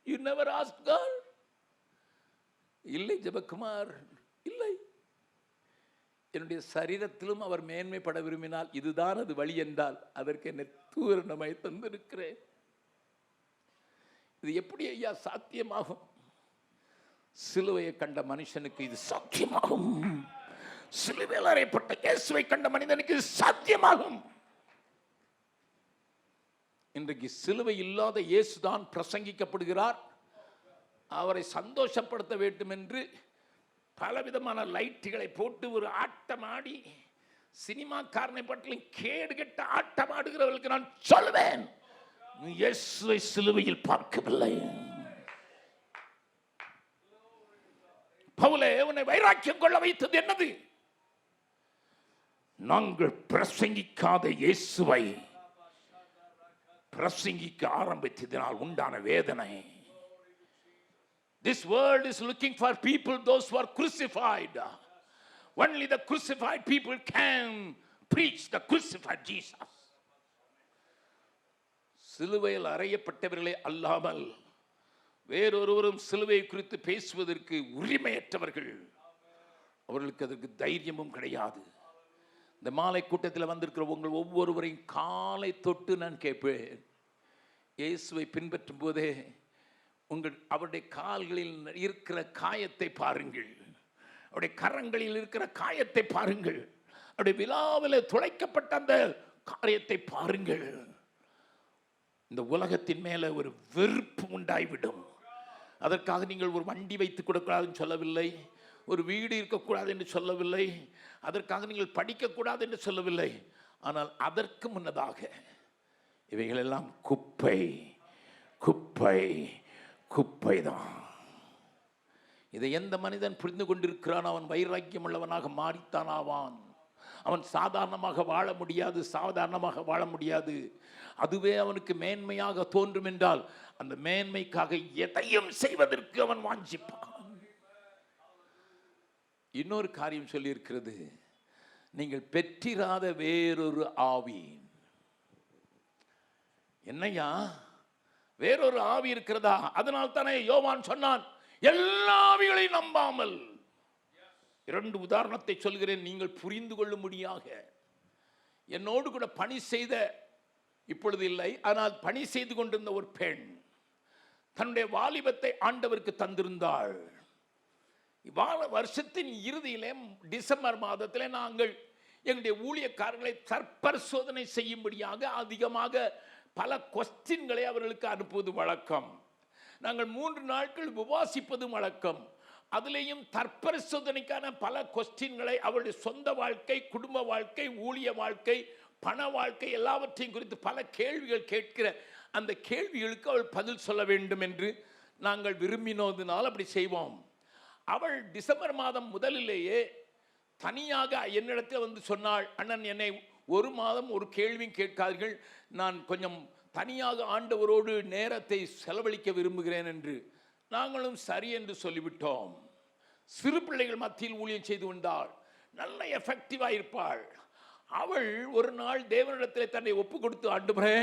S1: you never asked God. இல்லை ஜெபக்குமார், இல்லை. என்னுடைய சரீரத்திலும் அவர் மேன்மைப்பட விரும்பினால் இதுதான் அது வழி என்றால் அதற்கு என்னை தூரணமாய் தந்திருக்கிறேன். இது எப்படி ஐயா சாத்தியமாகும்? சிலுவையை கண்ட மனுஷனுக்கு இது சாத்தியமாகும். சிலுவையில் அறையப்பட்ட இயேசுவை கண்ட மனிதனுக்கு இது சாத்தியமாகும். இன்றைக்கு சிலுவை இல்லாத இயேசுதான் பிரசங்கிக்கப்படுகிறார். அவரை சந்தோஷப்படுத்த வேண்டும் என்று பலவிதமான லைட்டுகளை போட்டு ஒரு ஆட்டம் ஆடி சினிமாக்காரனை பற்றிலும் கேடு கெட்ட ஆட்டம் ஆடுகிறவர்களுக்கு நான் சொல்வேன், இயேசுவை சிலுவையில் பார்க்கவில்லை. பவுலே, உன்னை வைராக்கியம் கொள்ள வைத்தது என்னது? நாங்கள் பிரசங்கிக்காத இயேசுவை பிரசங்கிக்க ஆரம்பித்ததினால் உண்டான வேதனை. This world is looking for people, those who are crucified. Only the crucified people can preach the crucified Jesus. சிலுவையில் அறையப்பட்டவர்களே அல்லாமல் வேறொருவரும் சிலுவை குறித்து பேசுவதற்கு உரிமையற்றவர்கள். அவர்களுக்கு அதற்கு தைரியமும் கிடையாது. இந்த மாலை கூட்டத்தில் வந்திருக்கிற உங்கள் ஒவ்வொருவரையும் காலை தொட்டு நான் கேட்பேன், இயேசுவை பின்பற்றும் போதே அவருடைய கால்களில் இருக்கிற காயத்தை பாருங்கள், அவருடைய கரங்களில் இருக்கிற காயத்தை பாருங்கள், அவருடைய விழாவில் துளைக்கப்பட்ட அந்த காரியத்தை பாருங்கள். இந்த உலகத்தின் மேல ஒரு வெறுப்பு உண்டாய்விடும். அதற்காக நீங்கள் ஒரு வண்டி வைத்துக் கொடுக்கூடாதுன்னு சொல்லவில்லை, ஒரு வீடு இருக்கக்கூடாது என்று சொல்லவில்லை, அதற்காக நீங்கள் படிக்கக்கூடாது என்று சொல்லவில்லை. ஆனால் அதற்கு முன்னதாக இவைகளெல்லாம் குப்பை குப்பை குப்பை தான். இதை எந்த மனிதன் புரிந்து கொண்டிருக்கிறான் அவன் வைராக்கியம் உள்ளவனாக மாறித்தான் ஆவான். அவன் சாதாரணமாக வாழ முடியாது, சாதாரணமாக வாழ முடியாது. அதுவே அவனுக்கு மேன்மையாக தோன்றும் என்றால் அந்த மேன்மைக்காக எதையும் செய்வதற்கு அவன் வாஞ்சிப்பான். இன்னொரு காரியம் சொல்லி இருக்கிறது, நீங்கள் பெற்றிராத வேறொரு ஆவி. என்னையா வேறொரு ஆவி இருக்கிறதா? அதனால் தானே யோவான் சொன்னான், எல்லா ஆவிகளையும் நம்பாமல். இரண்டு உதாரணத்தை சொல்கிறேன் நீங்கள் புரிந்து கொள்ளும்படியாக. என்னோடு கூட பணி செய்த, இப்பொழுது இல்லை, ஆனால் பணி செய்து கொண்டிருந்த ஒரு பெண் தன்னுடைய வாலிபத்தை ஆண்டவருக்கு தந்திருந்தாள். வருஷத்தின் இறுதியிலே டிசம்பர் மாதத்திலே நாங்கள் எங்களுடைய ஊழியக்காரர்களை தற்பரிசோதனை செய்யும்படியாக அதிகமாக பல கொஸ்டின்களை அவர்களுக்கு அனுப்புவது வழக்கம். நாங்கள் 3 நாட்கள் உபவாசிப்பதும் வழக்கம். அதிலேயும் தற்பரிசோதனைக்கான பல கொஸ்டின்களை அவருடைய சொந்த வாழ்க்கை, குடும்ப வாழ்க்கை, ஊழிய வாழ்க்கை, பண வாழ்க்கை எல்லாவற்றையும் குறித்து பல கேள்விகள் கேட்கிற அந்த கேள்விகளுக்கு அவள் பதில் சொல்ல வேண்டும் என்று நாங்கள் விரும்பினோதுனால் அப்படி செய்வோம். அவள் டிசம்பர் மாதம் முதலிலேயே தனியாக என்னிடத்தில் வந்து சொன்னாள், அண்ணன் என்னை 1 மாதம் ஒரு கேள்வியும் கேட்காதீர்கள், நான் கொஞ்சம் தனியாக ஆண்டவரோடு நேரத்தை செலவழிக்க விரும்புகிறேன் என்று. நாங்களும் சரி என்று சொல்லிவிட்டோம். சிறு பிள்ளைகள் மத்தியில் ஊழியம் செய்து கொண்டாள், நல்ல எஃபெக்டிவாக இருப்பாள். அவள் ஒரு நாள் தேவனிடத்தில் தன்னை ஒப்பு கொடுத்து, ஆண்டவரே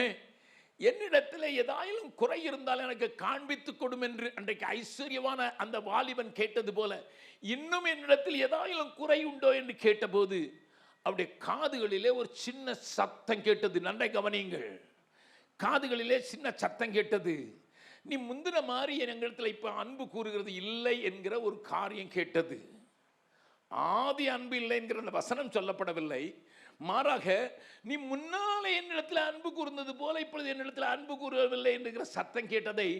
S1: என்னிடத்தில் ஏதாயிலும் குறை இருந்தால் எனக்கு காண்பித்து கொடும் என்று அன்றைக்கு ஐஸ்வர்யவான அந்த வாலிபன் கேட்டது போல இன்னும் என்னிடத்தில் ஏதாயிலும் குறை உண்டோ என்று கேட்டபோது அவருடைய காதுகளிலே ஒரு சின்ன சத்தம் கேட்டது. நன்றை கவனியுங்கள், காதுகளிலே சின்ன சத்தம் கேட்டது. நீ முந்தின மாதிரி எங்களிடத்தில் இப்ப அன்பு கூறுகிறது இல்லை என்கிற ஒரு காரியம் கேட்டது. ஆதி அன்பு இல்லை என்கிற அந்த வசனம் சொல்லப்படவில்லை. மாறாக நீ முன்னாலே என்னிடத்தில் அன்பு கூர்ந்தது போல இப்பொழுது என்னிடத்தில் அன்பு கூறவில்லை என்கிற சத்தம் கேட்டதை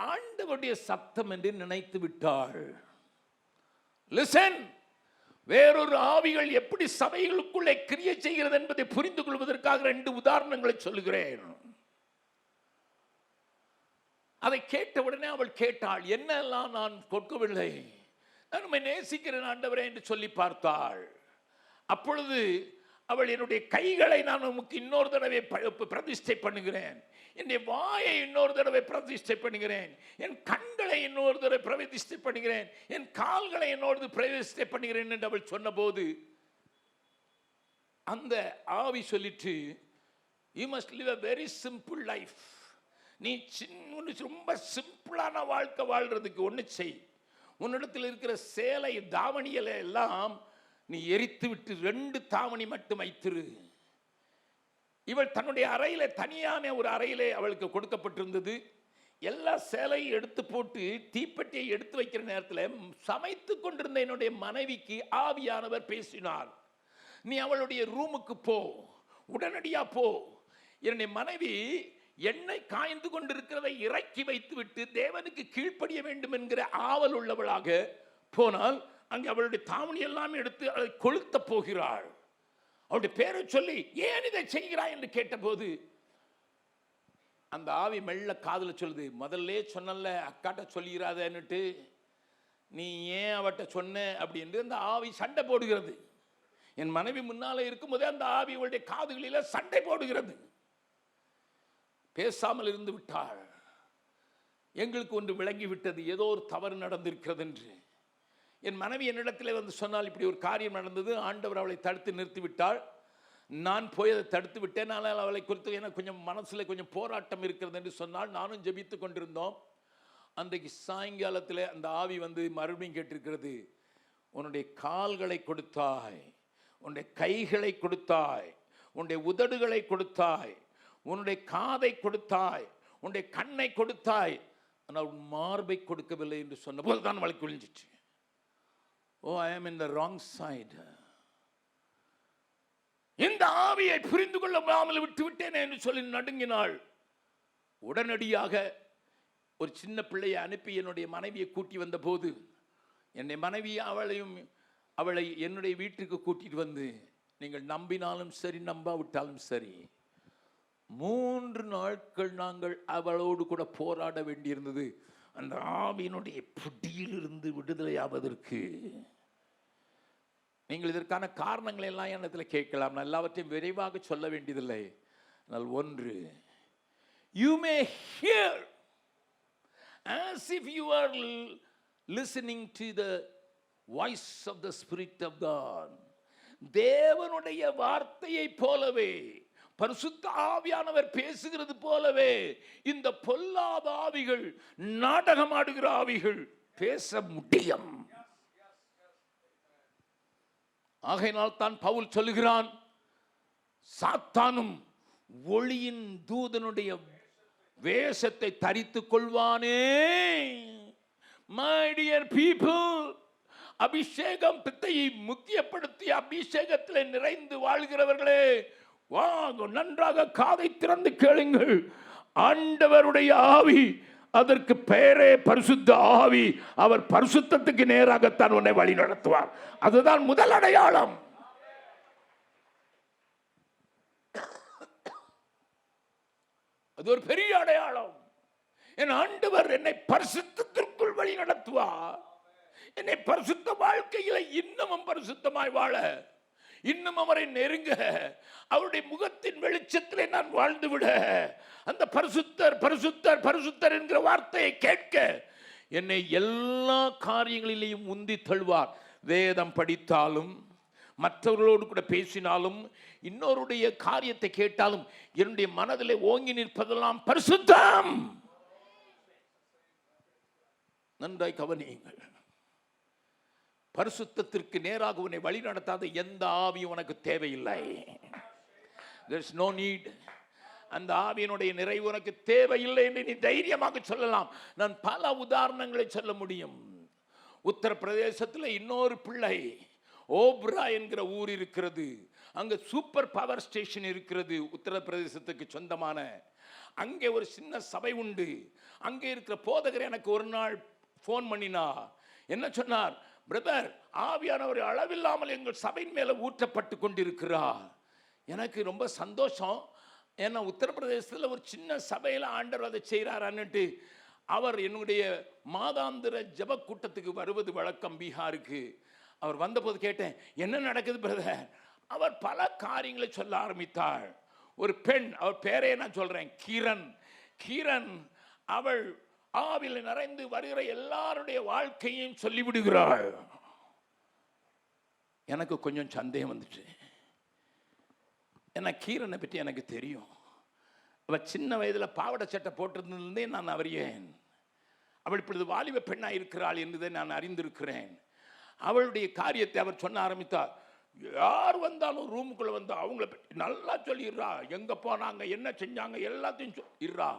S1: ஆண்டவருடைய சத்தம் என்று நினைத்து விட்டாள். லிசன், வேறொரு ஆவிகள் எப்படி சபைகளுக்குள்ளே கிரியை செய்கிறது என்பதை புரிந்து கொள்வதற்காக 2 உதாரணங்களை சொல்லுகிறேன். அதை கேட்டவுடனே அவள் கேட்டாள், என்னெல்லாம் நான் கொடுக்கவில்லை, நான் உம்மை நேசிக்கிறேன் ஆண்டவரே என்று சொல்லி பார்த்தாள். அப்பொழுது அவள் என்னுடைய கைகளை நான் உமக்கு இன்னொரு தடவை பிரதிஷ்டை பண்ணுகிறேன், என்னுடைய வாயை இன்னொரு தடவை பிரதிஷ்டை பண்ணுகிறேன், என் கண்களை இன்னொரு தடவை பிரதிஷ்டை பண்ணுகிறேன், என் கால்களை இன்னொரு பிரதிஷ்டை பண்ணுகிறேன் என்று அவள் சொன்னபோது அந்த ஆவி சொல்லிட்டு, you must live a very simple life. நீ ரொம்ப சிம்பிளான வாழ்க்கை வாழ்றதுக்கு ஒன்று செய், உன்னிடத்தில் இருக்கிற சேலை தாவணிகளை எல்லாம் நீ எரித்து விட்டு 2 தாவணி மட்டும் வைத்திரு. இவள் தன்னுடைய அறையில, தனியான ஒரு அறையிலே அவளுக்கு கொடுக்கப்பட்டிருந்தது. எல்லா சேலையும் எடுத்து போட்டு தீப்பெட்டியை எடுத்து வைக்கிற நேரத்தில் சமைத்து கொண்டிருந்த என்னுடைய மனைவிக்கு ஆவியானவர் பேசினார், நீ அவளுடைய ரூமுக்கு போ, உடனடியா போ. என்னுடைய மனைவி எண்ணெய் காய்ந்து கொண்டிருக்கிறதை இறக்கி வைத்து விட்டு தேவனுக்கு கீழ்ப்படிய வேண்டும் என்கிற ஆவல் உள்ளவளாக போனால் அங்கே அவளுடைய தாவணி எல்லாம் எடுத்து அதை கொளுத்த போகிறாள். அவளுடைய பேரை சொல்லி ஏன் இதை செய்கிறாய் என்று கேட்டபோது அந்த ஆவி மெல்ல காதுல சொல்லுது, முதல்ல சொன்னல அக்காட்ட சொல்லிடாதன்னுட்டு, நீ ஏன் அவட்ட சொன்ன அப்படின்னு அந்த ஆவி சண்டை போடுகிறது. என் மனைவி முன்னாலே இருக்கும்போதே அந்த ஆவி அவளுடைய காதுகளில சண்டை போடுகிறது. பேசாமல் இருந்து விட்டாள். எங்களுக்கு ஒன்று விளங்கி விட்டது, ஏதோ ஒரு தவறு நடந்திருக்கிறது என்று. என் மனைவி என்னிடத்தில் வந்து சொன்னால், இப்படி ஒரு காரியம் நடந்தது, ஆண்டவர் அவளை தடுத்து நிறுத்தி விட்டாள், நான் போய் அதை தடுத்து விட்டேன், ஆனால் அவளை குறித்து எனக்கு கொஞ்சம் மனசில் கொஞ்சம் போராட்டம் இருக்கிறது என்று சொன்னால், நானும் ஜெபித்து கொண்டிருந்தோம். அன்றைக்கு சாயங்காலத்தில் அந்த ஆவி வந்து மறுபடியும் கேட்டிருக்கிறது, உன்னுடைய கால்களை கொடுத்தாய், உன்னுடைய கைகளை கொடுத்தாய், உன்னுடைய உதடுகளை கொடுத்தாய், உன்னுடைய காதை கொடுத்தாய், உன்னுடைய கண்ணை கொடுத்தாய், ஆனால் உன் மார்பை கொடுக்கவில்லை என்று சொன்ன போது தான் அவளுக்கு விழிஞ்சிச்சு. ஓ, ஐ ஆம் இன் த ராங் சைடு. இந்த ஆவியை புரிந்து கொள்ள முடியாமல் விட்டு விட்டேன் என்று சொல்லி நடுங்கினாள். உடனடியாக ஒரு சின்ன பிள்ளையை அனுப்பி என்னுடைய மனைவியை கூட்டி வந்த போது, என்னுடைய மனைவி அவளை என்னுடைய வீட்டுக்கு கூட்டிட்டு வந்து, நீங்கள் நம்பினாலும் சரி நம்பாவிட்டாலும் சரி, 3 நாட்கள் நாங்கள் அவளோடு கூட போராட வேண்டியிருந்தது அந்த ஆவியினுடைய பிடியிலிருந்து விடுதலை ஆவதற்கு. நீங்கள் இதற்கான காரணங்களை எல்லாம் என்னத்தில் கேட்கலாம், நான் எல்லாவற்றையும் விரைவாக சொல்ல வேண்டியதில்லை. ஆனால் ஒன்று, you may hear as if you are listening to the voice of the Spirit of God. தேவனுடைய வார்த்தையை போலவே, பரிசுத்த ஆவியானவர் பேசுகிறது போலவே இந்த பொல்லாத ஆவிகள், நாடகமாடுகிற ஆவிகள் பேச முடியும். ஆகையினால் தான் பவுல் சொல்லுகிறான், சாத்தானும் ஒளியின் தூதனுடைய வேஷத்தை தரித்துக் கொள்வானே. My dear people, அபிஷேகம் பித்தையை முக்கியப்படுத்தி அபிஷேகத்தில் நிறைந்து வாழ்கிறவர்களே, வாங்க, நன்றாக காதை திறந்து கேளுங்கள். ஆண்டவருடைய ஆவி, அதற்கு பெயரே பரிசுத்த ஆவி. அவர் பரிசுத்தத்துக்கு நேராகத்தான் உன்னை வழி நடத்துவார். அதுதான் முதல் அடையாளம். அது ஒரு பெரிய அடையாளம். என் ஆண்டவர் என்னை பரிசுத்தத்திற்குள் வழி நடத்துவார். என்னை பரிசுத்த வாழ்க்கையில இன்னமும் பரிசுத்தமாய் வாழ, இன்னும் அவரை நெருங்க, அவருடைய முகத்தின் வெளிச்சத்திலே நான் வாழ்ந்துவிட, அந்த பரிசுத்தர் பரிசுத்தர் பரிசுத்தர் என்கிற வார்த்தையை கேட்க என்னை எல்லா காரியங்களிலேயும் உந்தி தள்ளுவார். வேதம் படித்தாலும், மற்றவர்களோடு கூட பேசினாலும், இன்னொருடைய காரியத்தை கேட்டாலும் என்னுடைய மனதிலே ஓங்கி நிற்பதெல்லாம் பரிசுத்தம். நன்றாய் கவனியுங்கள். பரிசுத்தத்திற்கு நேராக உன்னை வழி நடத்தாத எந்த ஆவியும் உனக்கு தேவையில்லை. There is no need. அந்த ஆவியினுடைய நிறைவு உனக்கு தேவையில்லை என்று நீ தைரியமாக சொல்லலாம். நான் பல உதாரணங்களை சொல்ல முடியும். உத்தரப்பிரதேசத்தில் இன்னொரு பிள்ளை, ஓப்ரா என்கிற ஊர் இருக்கிறது. அங்க சூப்பர் பவர் ஸ்டேஷன் இருக்கிறது, உத்தரப்பிரதேசத்துக்கு சொந்தமான. அங்கே ஒரு சின்ன சபை உண்டு. அங்கே இருக்கிற போதகர் எனக்கு ஒரு நாள் போன் பண்ணினார். என்ன சொன்னார்? பிரதர், ஆவியானவர் அளவில்லாமல் எங்கள் சபையின் மேல ஊற்றப்பட்டு கொண்டிருக்கிறார். எனக்கு ரொம்ப சந்தோஷம். ஏன்னா உத்தரப்பிரதேசத்தில் ஒரு சின்ன சபையில் ஆண்டவர் அதை செய்கிறாருன்னுட்டு. அவர் என்னுடைய மாதாந்திர ஜப கூட்டத்துக்கு வருவது வழக்கம் பீகாருக்கு. அவர் வந்தபோது கேட்டேன், என்ன நடக்குது பிரதர்? அவர் பல காரியங்களை சொல்ல ஆரம்பித்தாள். ஒரு பெண், அவர் பேரே நான் சொல்றேன், கீரன். அவள் ஆவியில் நிறைந்து வருகிற எல்லாருடைய வாழ்க்கையும் சொல்லிவிடுகிறாள். எனக்கு கொஞ்சம் சந்தேகம் வந்துச்சு. ஏன்னா கீரனை பற்றி எனக்கு தெரியும். அவள் சின்ன வயதில் பாவடை சட்டை போட்டிருந்தே நான் அறியேன். அவள் இப்பொழுது வாலிப பெண்ணாக இருக்கிறாள் என்பதை நான் அறிந்திருக்கிறேன். அவளுடைய காரியத்தை அவர் சொல்ல ஆரம்பித்தார். யார் வந்தாலும் ரூமுக்குள்ள வந்து அவங்கள பற்றி நல்லா சொல்லிடுறா. எங்க போனாங்க, என்ன செஞ்சாங்க, எல்லாத்தையும் சொல்லிடுறா.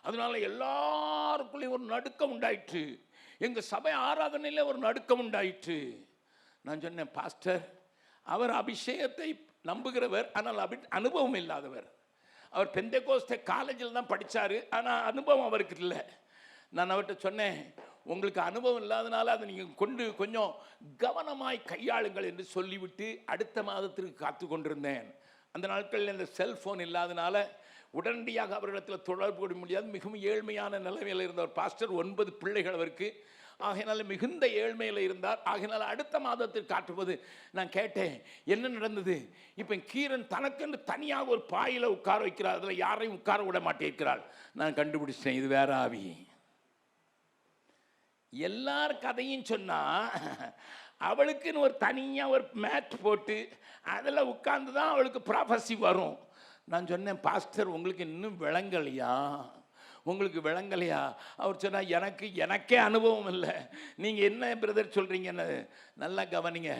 S1: அதனால எல்லாருக்குள்ளேயும் ஒரு நடுக்கம் உண்டாயிற்று. எங்க சபை ஆராதனையில ஒரு நடுக்கம் உண்டாயிற்று. நான் சொன்னேன், பாஸ்டர், அவர் அபிஷேகத்தை நம்புகிறவர், ஆனால் அனுபவம் இல்லாதவர். அவர் பெந்தேகோஸ்தே காலேஜில் தான் படித்தார், ஆனால் அனுபவம் அவருக்கு இல்லை. நான் அவர்கிட்ட சொன்னேன், உங்களுக்கு அனுபவம் இல்லாதனால அதை நீங்கள் கொண்டு கொஞ்சம் கவனமாய் கையாளுங்கள் என்று சொல்லிவிட்டு அடுத்த மாதத்திற்கு காத்து கொண்டிருந்தேன். அந்த நாட்களில் இந்த செல்ஃபோன் இல்லாதனால உடனடியாக அவரிடத்தில் தொடர்பு கொள்ள முடியாது. மிகவும் ஏழ்மையான நிலைமையில் இருந்தவர். பாஸ்டர் 9 பிள்ளைகள் அவருக்கு. ஆகையினால மிகுந்த ஏழ்மையில் இருந்தார். ஆகையினால அடுத்த மாதத்தில் காட்டும்போது நான் கேட்டேன், என்ன நடந்தது? இப்போ கீரன் தனக்கென்று தனியாக ஒரு பாயில உட்கார வைக்கிறார், அதில் யாரையும் உட்கார விட மாட்டேங்கிறாள். நான் கண்டுபிடிச்சிட்டேன், இது வேற ஆவி. எல்லார் கதையும் சொன்னா அவளுக்குன்னு ஒரு தனியாக ஒரு மேட் போட்டு அதில் உட்கார்ந்து தான் அவளுக்கு ப்ராஃபஸி வரும். நான் சொன்னேன், பாஸ்டர், உங்களுக்கு இன்னும் விளங்கலையா? உங்களுக்கு விளங்கலையா? அவர் சொன்னால், எனக்கே அனுபவம் இல்லை, நீங்கள் என்ன பிரதர் சொல்கிறீங்கன்னு. நல்லா கவனிங்க.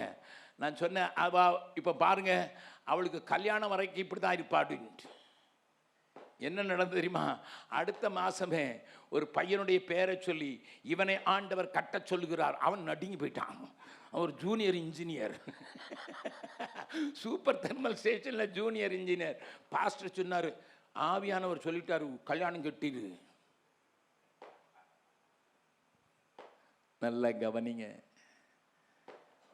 S1: நான் சொன்னேன், இப்போ பாருங்க, அவளுக்கு கல்யாணம் வரைக்கும் இப்படி தான் இருப்பாடுன்ட்டு. என்ன நடந்து தெரியுமா? அடுத்த மாதமே ஒரு பையனுடைய பேரை சொல்லி இவனை ஆண்டவர் கட்ட சொல்லுகிறார். அவன் நடுங்கி போயிட்டான். அவர் ஜூனியர் இன்ஜினியர், சூப்பர் தெர்மல் ஸ்டேஷனில் ஜூனியர் இன்ஜினியர். பாஸ்டர் சொன்னார், ஆவியானவர் சொல்லிட்டாரு, கல்யாணம் கட்டிடு. நல்லா கவனிங்க.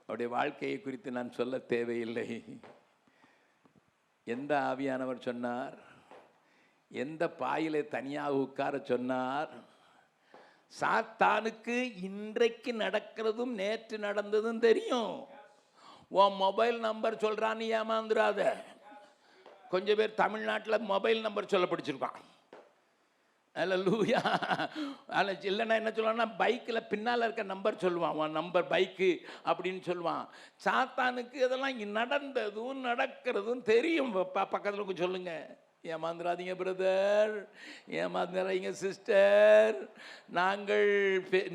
S1: அவருடைய வாழ்க்கையை குறித்து நான் சொல்ல தேவையில்லை. எந்த ஆவியானவர் சொன்னார்? எந்த பாயிலே தனியாக உட்கார சொன்னார்? சாத்தானுக்கு இன்றைக்கு நடக்கிறதும் நேற்று நடந்ததும் தெரியும். உன் மொபைல் நம்பர் சொல்றான்னு ஏமாந்துடாத. கொஞ்சம் பேர் தமிழ்நாட்டில் மொபைல் நம்பர் சொல்ல படிச்சிருக்கான். அல்லேலூயா. இல்லைன்னா என்ன சொல்லுவான்னா, பைக்கில் பின்னால் இருக்க நம்பர் சொல்லுவான், உன் நம்பர் பைக்கு அப்படின்னு சொல்லுவான். சாத்தானுக்கு இதெல்லாம் நடந்ததும் நடக்கிறதும் தெரியும். பக்கத்தில் சொல்லுங்க. ஏமாந்துடாதீங்க பிரதர், ஏமாந்துடாதீங்க சிஸ்டர்.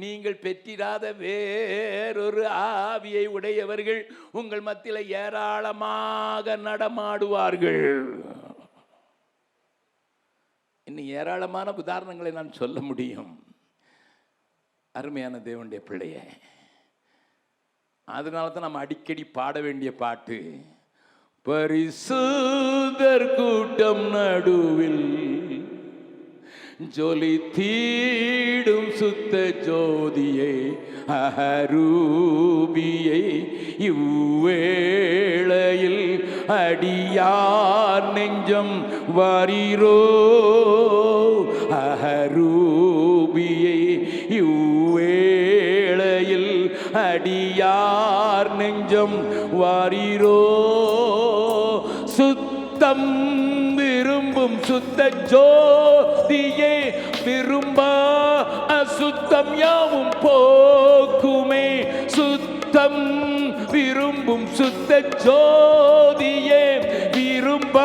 S1: நீங்கள் பெற்றிராத வேறொரு ஆவியை உடையவர்கள் உங்கள் மத்தியில் ஏராளமாக நடமாடுவார்கள். இன்னும் ஏராளமான உதாரணங்களை நான் சொல்ல முடியும். அருமையான தேவனுடைய பிள்ளையே, அதனால தான் நம்ம அடிக்கடி பாட வேண்டிய பாட்டு, பரிசுத்தர் கூட்டம் நடுவில் ஜொலி தீடும் சுத்த ஜோதியை அரூபியை இவ்வேளையில் அடியார் நெஞ்சம் வாரீரோ. அரூபியை இவ்வேளையில் அடியார் நெஞ்சம் வாரீரோ. சுத்தம் விரும்பும் சுத்த ஜோதியே விரும்ப அசுத்தம் யாவும் போக்குமே. சுத்தம் விரும்பும் சுத்த ஜோதியே விரும்ப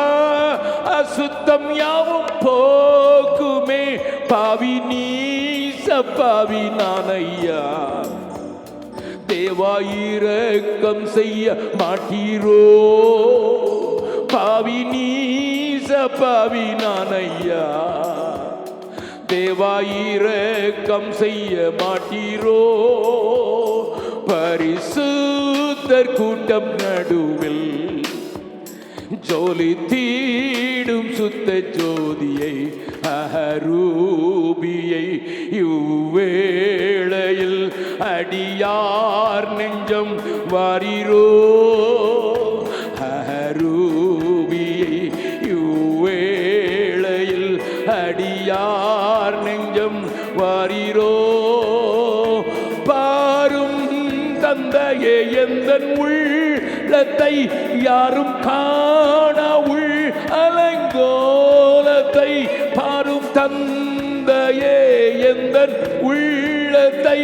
S1: அசுத்தம் யாவும் போக்குமே. பாவி நீச பாவி நானையா, தேவாயிரக்கம் செய்ய மாட்டீரோ. பாவி நீச பாவி நானையா, தேவாயிரக்கம் செய்ய மாட்டீரோ. பரிசுத்தர் கூட்டம் நடுவில் ஜோலி தீடும் சுத்த ஜோதியை அரூபியை இவ்வேளையில் அடியார் நெஞ்சம் வாரீரோ. அரூபியை இவ்வேளையில் அடியார் நெஞ்சம் வாரீரோ. பாரும் தந்தையே, எந்தன் உள் உள்ளத்தை யாரும் காண உள் அலங்கோலத்தை பாரும் தந்தையே எந்தன் உள்ளத்தை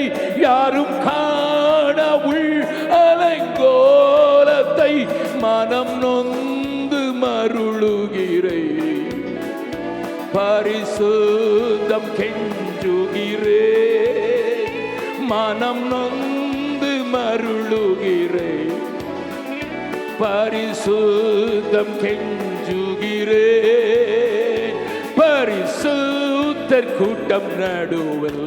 S1: யாரும் காண உள் அலங்கோலத்தை மனம் நொந்து மருளுகிறேன் பரிசுத்தம் கெஞ்சுகிறேன் மனம் நொந்து மருளுகிறேன் பரிசுத்தம் கெஞ்சுகிறேன் பரிசுத்தர் கூட்டம் நடுவில்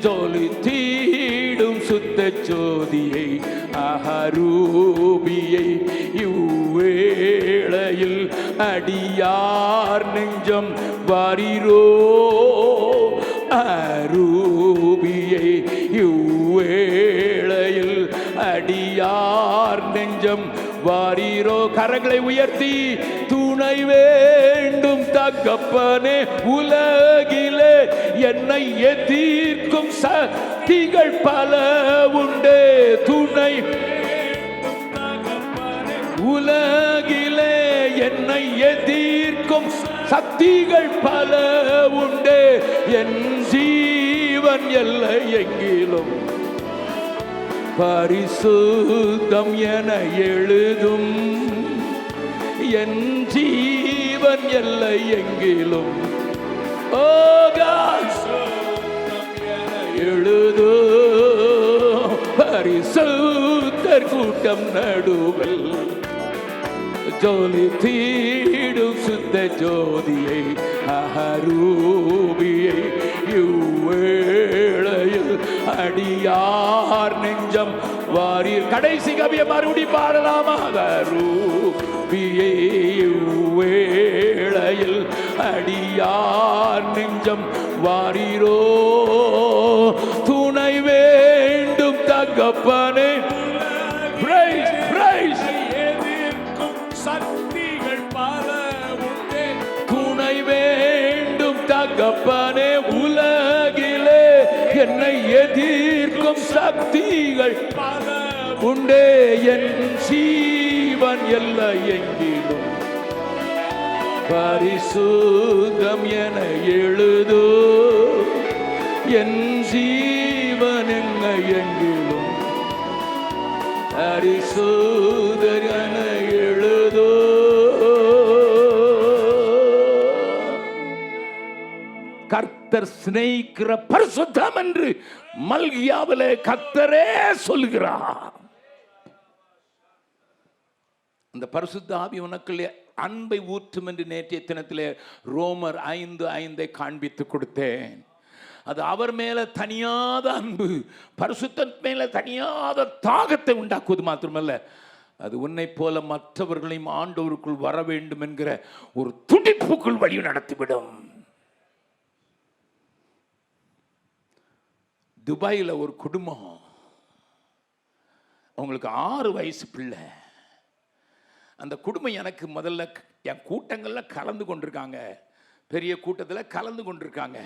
S1: ஜோலி தீடும் சுத்த ஜோதியை அஹரூபியை இவ்வேளையில் அடியார் நெஞ்சம் வாரிரோ அரூபியை இவ்வேளையில் அடியார் நெஞ்சம் வாரீரோ. கரங்களை உயர்த்தி துணை வேண்டும் தகப்பனே உலகிலே என்னை எதிர்க்கும் சக்திகள் பல உண்டே துணை உலகிலே என்னை எதிர்க்கும் சக்திகள் பல உண்டே என் ஜீவன் எல்லை எங்கிலும் பரிசுத்தம் என எழுதும் என் ஜீவன் எல்லை எங்கிலும் ஓ எழுது பரிசுத்தர் கூட்டம் நடுவில் ஜோலி தீடும் சுத்த ஜோதியை அஹரூபியை இவ்வேளையில் அடியார் நெஞ்சம் வாரீர். கடைசி கவிய மறுபடி பாடலாமா? அஹரூபியை இவ்வேளையில் அடியார் நெஞ்சம் வாரீரோ. துணை வேண்டும் தகப்பனே சக்திகள் பல உண்டே துணை வேண்டும் தகப்பனே உலகிலே என்னை எதிர்க்கும் சக்திகள் பல உண்டே என் ஜீவன் எல்லை எங்கிலும் பரிசுத்தம் என எழுது என் ஜீவன் என்ன எங்கிலும் பரிசுத்தர் என எழுது. கர்த்தர் சிநேகிக்கிற பரிசுத்தம் என்று மல்கியாவிலே கர்த்தரே சொல்கிறார். அந்த பரிசுத்த ஆவி உனக்குள்ளே அன்பை ஊற்றும் என்று நேற்றைய தினத்திலே ரோமர் 5:5 காண்பித்து கொடுத்தேன். அது அவர் மேல தனியாத அன்பு, பரிசுத்த மேல தனியாத தாகத்தை உண்டாக்குவது மாத்திரமல்ல, அது உன்னை போல மற்றவர்களையும் ஆண்டவருக்குள் வர வேண்டும் என்கிற ஒரு துடிப்புக்குள் வழி நடத்திவிடும். துபாயில் ஒரு குடும்பம், அவங்களுக்கு 6 வயசு பிள்ளை. அந்த குடும்பம் எனக்கு முதல்ல என் கூட்டங்களில் கலந்து கொண்டிருக்காங்க, பெரிய கூட்டத்தில் கலந்து கொண்டிருக்காங்க.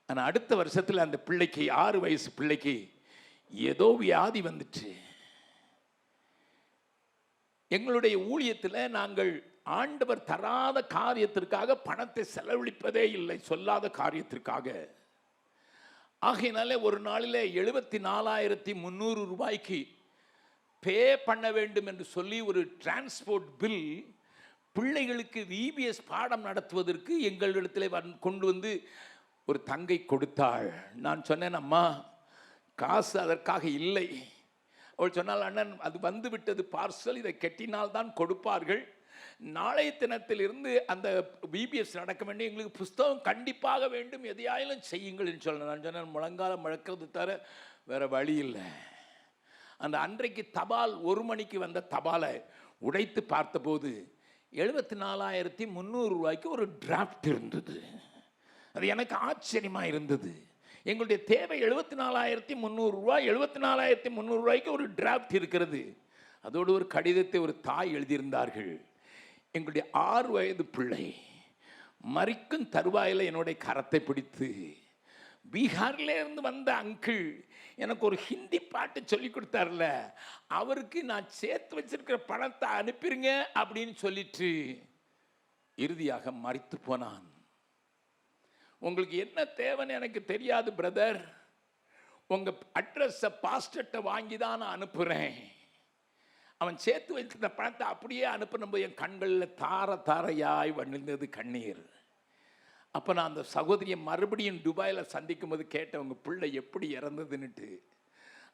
S1: ஆனால் அடுத்த வருஷத்தில் அந்த பிள்ளைக்கு 6 வயசு பிள்ளைக்கு ஏதோ வியாதி வந்துச்சு. எங்களுடைய ஊழியத்தில் நாங்கள் ஆண்டவர் தராத காரியத்திற்காக பணத்தை செலவழிப்பதே இல்லை, சொல்லாத காரியத்திற்காக. ஆகையினாலே ஒரு நாளில் 74,300 ரூபாய்க்கு பே பண்ண வேண்டும் என்று சொல்லி ஒரு டிரான்ஸ்போர்ட் பில் பிள்ளைகளுக்கு விபிஎஸ் பாடம் நடத்துவதற்கு எங்களிடத்தில் கொண்டு வந்து ஒரு தங்கை கொடுத்தாள். நான் சொன்னேன், அம்மா காசு அதற்காக இல்லை. அவள் சொன்னால், அண்ணன் அது வந்து விட்டது பார்சல், இதை கெட்டினால்தான் கொடுப்பார்கள், நாளைய தினத்திலிருந்து அந்த பிபிஎஸ் நடக்க வேண்டிய எங்களுக்கு புஸ்தகம் கண்டிப்பாக வேண்டும், எதையாயிலும் செய்யுங்கள் என்று சொன்னேன். நான் சொன்னேன், முழங்காலம் முழக்கிறது தவிர வேற வழி இல்லை. அந்த அன்றைக்கு தபால் 1 மணிக்கு வந்த தபாலை உடைத்து பார்த்தபோது 74,300 ரூபாய்க்கு ஒரு டிராஃப்ட் இருந்தது. அது எனக்கு ஆச்சரியமாக இருந்தது. எங்களுடைய தேவை 74,300 ரூபாய், 74,300 ரூபாய்க்கு ஒரு டிராஃப்ட் இருக்கிறது. அதோடு ஒரு கடிதத்தை ஒரு தாய் எழுதியிருந்தார்கள். எங்களுடைய 6 வயது பிள்ளை மரிக்கும் தருவாயில் என்னுடைய கரத்தை பிடித்து பீகார்ல இருந்து வந்த அங்கிள் எனக்கு ஒரு ஹிந்தி பாட்டு சொல்லி கொடுத்தார்ல, அவருக்கு நான் சேர்த்து வச்சிருக்கிற பணத்தை அனுப்பிருங்க அப்படின்னு சொல்லிட்டு இறுதியாக மரித்து போனான். உங்களுக்கு என்ன தேவைன்னு எனக்கு தெரியாது பிரதர், உங்க அட்ரஸை பாஸ்டர்ட்ட வாங்கி தான் நான் அனுப்புறேன். அவன் சேர்த்து வைத்த பணத்தை அப்படியே அனுப்பினபோது என் கண்களில் தார தாரையாய் வழிந்தது கண்ணீர். அப்போ நான் அந்த சகோதரியை மறுபடியும் துபாயில் சந்திக்கும் போது கேட்டேன், உங்கள் பிள்ளை எப்படி இறந்ததுன்னுட்டு.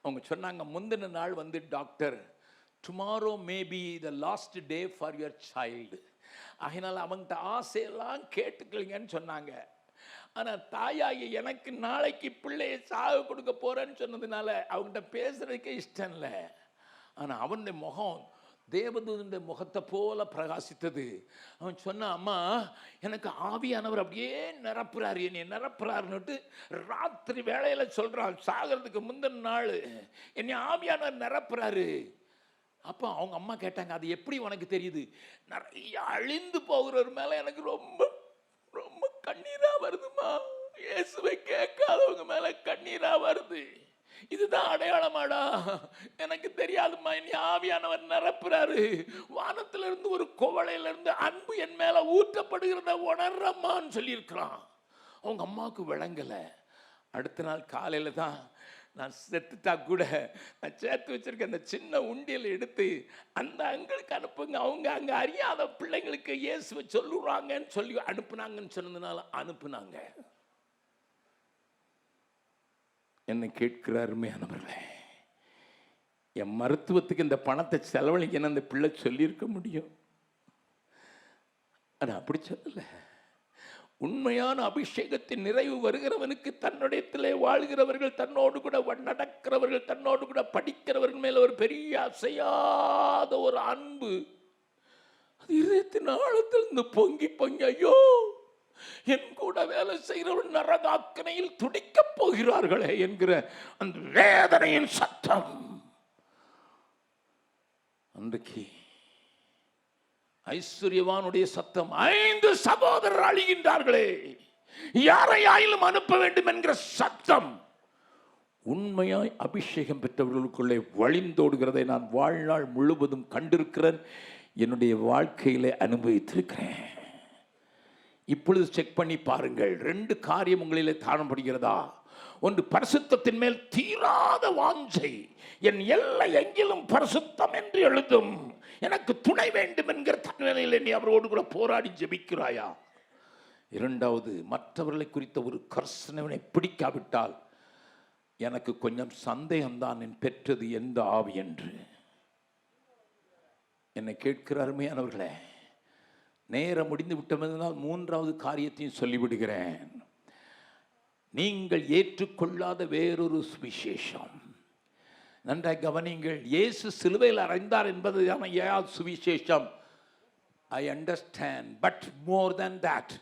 S1: அவங்க சொன்னாங்க, முந்தின நாள் வந்து doctor, tomorrow maybe the last day for your child, அதனால் அவங்ககிட்ட ஆசையெல்லாம் கேட்டுக்கலிங்கன்னு சொன்னாங்க. ஆனால் தாயாகி எனக்கு நாளைக்கு பிள்ளையை சாக கொடுக்க போகிறேன்னு சொன்னதுனால அவங்ககிட்ட பேசுகிறதுக்கே இஷ்டம் இல்லை. ஆனால் அவனுடைய முகம் தேவதூதனுடைய முகத்தை போல பிரகாசித்தது. அவன் சொன்னான், அம்மா எனக்கு ஆவியானவர் அப்படியே நிரப்புறாரு, என்னை நிரப்புறாருன்னுட்டு ராத்திரி வேளையில் சொல்கிறான். சாகிறதுக்கு முந்தின நாள் என்னை ஆவியானவர் நிரப்புறாரு. அப்போ அவங்க அம்மா கேட்டாங்க, அது எப்படி உனக்கு தெரியுது? நிறைய அழிந்து போகிறவர் மேலே எனக்கு ரொம்ப ரொம்ப கண்ணீராக வருதுமா, இயேசுவை கேட்காதவங்க மேலே கண்ணீராக வருது. இதுதான் அடையாளமாடா? எனக்கு தெரியாதுமா, என் ஆவியானவர் நிரப்புறாரு, வானத்திலிருந்து ஒரு குவளையிலிருந்து அன்பு என் மேல ஊற்றப்படுகிறத உணர்றம்மான்னு சொல்லியிருக்கிறான். அவங்க அம்மாவுக்கு விளங்கலை. அடுத்த நாள் காலையில தான், நான் செத்துட்டா கூட நான் சேர்த்து வச்சிருக்க அந்த சின்ன உண்டியல் எடுத்து அந்த அங்களுக்கு அனுப்புங்க, அவங்க அங்கே அறியாத பிள்ளைங்களுக்கு இயேசுவை சொல்லுறாங்கன்னு சொல்லி அனுப்புனாங்கன்னு சொன்னதுனால அனுப்புனாங்க. என்னை கேட்கிறாருமே அனுப்புறேன், என் மருத்துவத்துக்கு இந்த பணத்தை செலவழிக்கணும் அந்த பிள்ளை சொல்லியிருக்க முடியும். ஆனால் அப்படி சொல்லலை. உண்மையான அபிஷேகத்தின் நிறைவு வருகிறவனுக்கு தன்னுடையத்திலே வாழ்கிறவர்கள், தன்னோடு கூட நடக்கிறவர்கள், தன்னோடு கூட படிக்கிறவர்கள் மேல ஒரு பெரிய அசையாத ஒரு அன்பு அது இதயத்தின் ஆழத்திலிருந்து பொங்கி பொங்கி, ஐயோ என் கூட வேலை செய்கிறவர்கள் நரகாக்கனையில் துடிக்கப் போகிறார்களே என்கிற அந்த வேதனையின் சத்தம். அன்றைக்கு ஐஸ்வர்யவானுடைய சத்தம், 5 சகோதரர் அழிகின்றார்களே, யாரையாயிலும் அனுப்ப வேண்டும் என்கிற சத்தம் உண்மையாய் அபிஷேகம் பெற்றவர்களுக்குள்ளே வழிந்தோடுகிறதை நான் வாழ்நாள் முழுவதும் கண்டிருக்கிறேன், என்னுடைய வாழ்க்கையிலே அனுபவித்திருக்கிறேன். இப்பொழுது செக் பண்ணி பாருங்கள், 2 காரியம் உங்களிலே காணப்படுகிறதா? ஒன்று, பரிசுத்தத்தின் மேல் தீராத வாஞ்சை, என் எல்லை எங்கிலும் பரிசுத்தம் என்று எழுதும், எனக்கு துணை வேண்டும் என்கிற தன்மையில் நீ அவரோடு கூட போராடி ஜெபிக்கிறாயா? 2வது, மற்றவர்களை குறித்த ஒரு கர்சனவனை பிடிக்காவிட்டால் எனக்கு கொஞ்சம் சந்தேகம்தான் என் பெற்றது எந்த ஆவி என்று. என்னை கேட்கிறாருமே அவர்களே, நேரம் முடிந்து விட்டதால் 3வது காரியத்தையும் சொல்லிவிடுகிறேன். நீங்கள் ஏற்றுக்கொள்ளாத வேறொரு சுவிசேஷம். நன்றாக கவனிங்கள். இயேசு சிலுவையில் அறைந்தார் என்பதுதான் சுவிசேஷம். I understand, but more than that,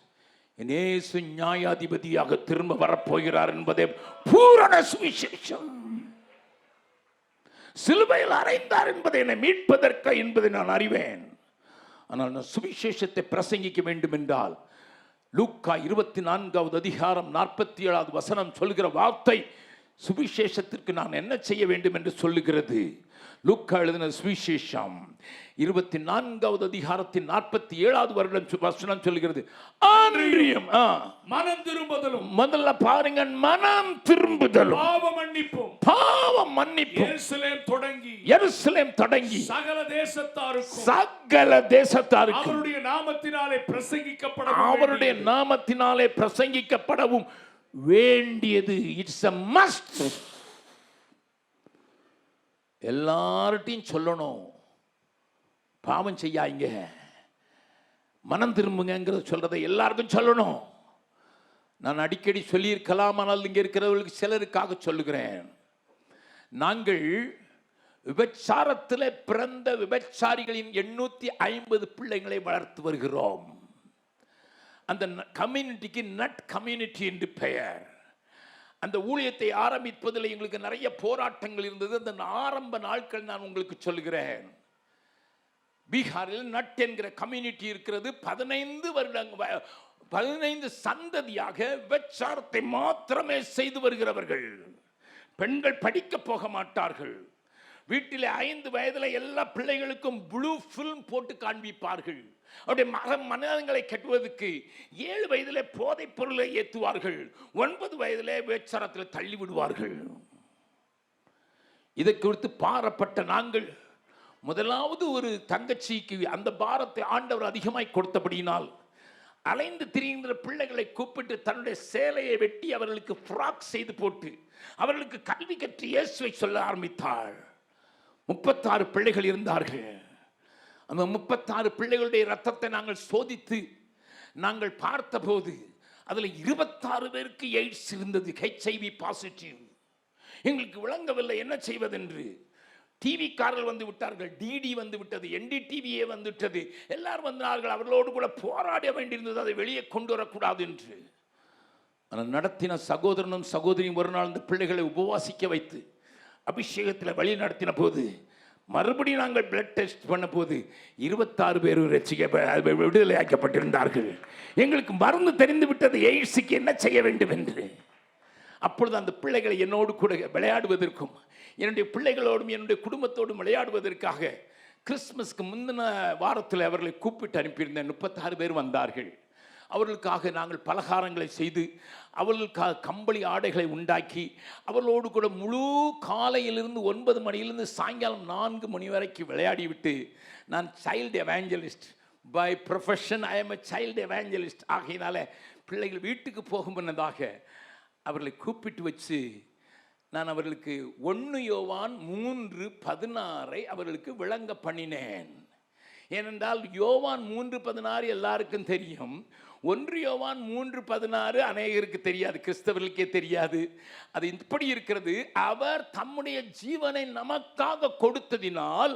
S1: இயேசு நியாயாதிபதியாக திரும்ப வரப்போகிறார் என்பதே பூரண சுவிசேஷம். சிலுவையில் அறைந்தார் என்பதை என்னை மீட்பதற்கு என்பதை நான் அறிவேன். ஆனால் நான் சுவிசேஷத்தை பிரசங்கிக்க வேண்டும் என்றால் லூக்கா 24வது அதிகாரம் 47வது வசனம் சொல்கிற வார்த்தை சுவிசேஷத்திற்கு நான் என்ன செய்ய வேண்டும் என்று சொல்லுகிறது. லூக்கா எழுதின சுவிசேஷம் 24வது அதிகாரத்தின் 47வது வசனம் சொல்லுகிறது, ஆன்றியும்
S3: மனம் திரும்புதலும்.
S1: முதல்ல பாருங்க, மனம் திரும்புதலும் பாவ மன்னிப்பும் எருசலேம் தொடங்கி சகல தேசத்தாருக்கும்
S3: அவருடைய
S1: நாமத்தினாலே பிரசங்கிக்கப்படவும் வேண்டியது. It's a must. எல்லார்ட்டையும் சொல்லணும், பாவம் செய்யாங்க, மனம் திரும்புங்கிறத சொல்றதை எல்லாருக்கும் சொல்லணும். நான் அடிக்கடி சொல்லியிருக்கலாம், ஆனால் இங்கே இருக்கிறவர்களுக்கு சிலருக்காக சொல்லுகிறேன். நாங்கள் விபச்சாரத்தில் பிறந்த விபச்சாரிகளின் 850 பிள்ளைகளை வளர்த்து வருகிறோம். அந்த கம்யூனிட்டிக்கு நட் கம்யூனிட்டி என்று பெயர். அந்த ஊழியத்தை ஆரம்பிப்பதில் எங்களுக்கு நிறைய போராட்டங்கள் இருந்தது. அந்த ஆரம்ப நாட்கள் நான் உங்களுக்கு சொல்கிறேன். பீகாரில் நட் என்கிற கம்யூனிட்டி இருக்கிறது. 15 15 சந்ததியாக விபச்சாரத்தை மாத்திரமே செய்து வருகிறவர்கள். பெண்கள் படிக்க போக மாட்டார்கள். வீட்டிலே 5 வயதுல எல்லா பிள்ளைகளுக்கும் ப்ளூ ஃபில்ம் போட்டு காண்பிப்பார்கள். அவருடைய மனங்களை கட்டுவதற்கு 7 வயதிலே போதைப் பொருளை ஏற்றுவார்கள். 9 வயதிலே விபச்சாரத்தில் தள்ளி விடுவார்கள். இதை குறித்து பாரப்பட்ட நாங்கள் முதலாவது ஒரு தங்கச்சிக்கு அந்த பாரத்தை ஆண்டவர் அதிகமாய் கொடுத்தபடியினால் அலைந்து திரிகின்ற பிள்ளைகளை கூப்பிட்டு தன்னுடைய சேலையை வெட்டி அவர்களுக்கு ஃப்ராக் செய்து போட்டு அவர்களுக்கு கல்வி கற்று இயேசுவை சொல்ல ஆரம்பித்தாள். 36 பிள்ளைகள் இருந்தார்கள். அந்த 36 பிள்ளைகளுடைய ரத்தத்தை நாங்கள் சோதித்து நாங்கள் பார்த்தபோது அதில் 26 பேருக்கு எய்ட்ஸ் இருந்தது, HIV பாசிட்டிவ். எங்களுக்கு விளங்கவில்லை என்ன செய்வதென்று. டிவி காரர்கள் வந்து விட்டார்கள், டிடி வந்து விட்டது, NDTVயே வந்து விட்டது, எல்லாரும் வந்தார்கள். அவர்களோடு கூட போராட வேண்டியிருந்தது, அதை வெளியே கொண்டு வரக்கூடாது என்று. ஆனால் நடத்தின சகோதரனும் சகோதரியும் ஒரு நாள் இந்த பிள்ளைகளை உபவாசிக்க வைத்து அபிஷேகத்தில் வழி நடத்தின போது மறுபடியும் நாங்கள் பிளட் டெஸ்ட் பண்ண போது 26 பேர் விடுதலை ஆக்கப்பட்டிருந்தார்கள். எங்களுக்கு மருந்து தெரிந்து விட்டது எய்ட்ஸுக்கு என்ன செய்ய வேண்டும் என்று. அப்பொழுது அந்த பிள்ளைகளை என்னோடு கூட விளையாடுவதற்கும் என்னுடைய பிள்ளைகளோடும் என்னுடைய குடும்பத்தோடும் விளையாடுவதற்காக கிறிஸ்மஸ்க்கு முந்தின வாரத்தில் அவர்களை கூப்பிட்டு அனுப்பியிருந்தேன். 36 பேர் வந்தார்கள். அவர்களுக்காக நாங்கள் பலகாரங்களை செய்து அவர்களுக்காக கம்பளி ஆடைகளை உண்டாக்கி அவர்களோடு கூட முழு காலையிலிருந்து 9 மணியிலிருந்து சாயங்காலம் 4 மணி வரைக்கும் விளையாடிவிட்டு, நான் child evangelist by profession, I am a child evangelist ஆகையினால பிள்ளைகள் வீட்டுக்கு போகும் முன்னதாக அவர்களை கூப்பிட்டு வச்சு நான் அவர்களுக்கு 1 யோவான் 3:16 அவர்களுக்கு விளங்க பண்ணினேன். ஏனென்றால் யோவான் 3:16 எல்லாருக்கும் தெரியும். 1 யோவான் 3:16 அநேகருக்கு தெரியாது, கிறிஸ்தவர்களுக்கே தெரியாது. அது இப்படி இருக்கிறது, அவர் தம்முடைய ஜீவனை நமக்காக கொடுத்ததினால்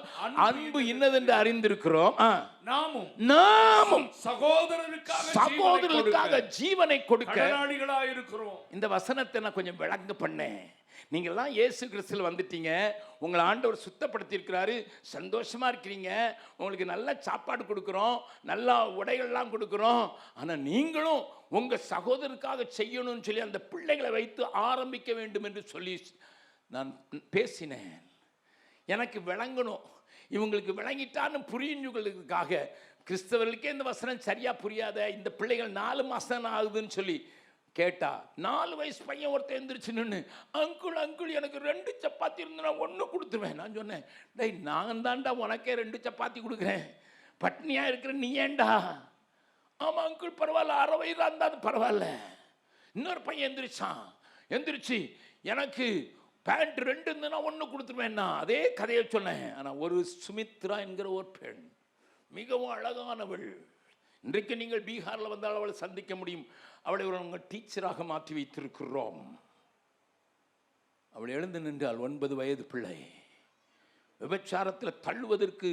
S1: அன்பு இன்னதென்று அறிந்திருக்கிறோம். நாமும் சகோதரருக்காக ஜீவனை கொடுக்க
S3: இருக்கிறோம்.
S1: இந்த வசனத்தை நான் கொஞ்சம் விளங்க பண்ணேன். நீங்கள்லாம் இயேசு கிறிஸ்துவில் வந்துட்டீங்க, உங்களை ஆண்டவர் சுத்தப்படுத்தி இருக்கிறாரு, சந்தோஷமா இருக்கிறீங்க, உங்களுக்கு நல்ல சாப்பாடு கொடுக்குறோம், நல்லா உடைகள்லாம் கொடுக்குறோம். ஆனால் நீங்களும் உங்கள் சகோதரருக்காக செய்யணும்னு சொல்லி அந்த பிள்ளைகளை வைத்து ஆரம்பிக்க வேண்டும் என்று சொல்லி நான் பேசினேன். எனக்கு விளங்கணும், இவங்களுக்கு விளங்கிட்டான்னு புரியுங்களுக்காக. கிறிஸ்தவர்களுக்கே இந்த வசனம் சரியா புரியாத இந்த பிள்ளைகள் 4 மாதம் ஆகுதுன்னு சொல்லி கேட்டா, 4 வயசு பையன் ஒருத்தர் எழுந்திரிச்சு நின்று, அங்குள் எனக்கு 2 சப்பாத்தி இருந்து நான் 1 கொடுத்துருவேன். நான் சொன்னேன், டேய் நான் தான்டா உனக்கே 2 சப்பாத்தி கொடுக்குறேன், பட்னியா இருக்கிற நீ ஏண்டா? ஆமா அங்குள் பரவாயில்ல, 6 வயதா இருந்தாலும் பரவாயில்ல. இன்னொரு பையன் எந்திரிச்சு எனக்கு பேண்ட் 2 இருந்து நான் 1 கொடுத்துருவேன்னா அதே கதையை சொன்னேன். ஆனால் ஒரு சுமித்ரா என்கிற ஒரு பெண் மிகவும் அழகானவள். இன்றைக்கு நீங்கள் பீகாரில் வந்தால் அவளை சந்திக்க முடியும். அவளை உங்கள் டீச்சராக மாற்றி வைத்திருக்கிறோம். அவள் எழுந்து நின்றால் 9 வயது பிள்ளை, விபச்சாரத்தில் தள்ளுவதற்கு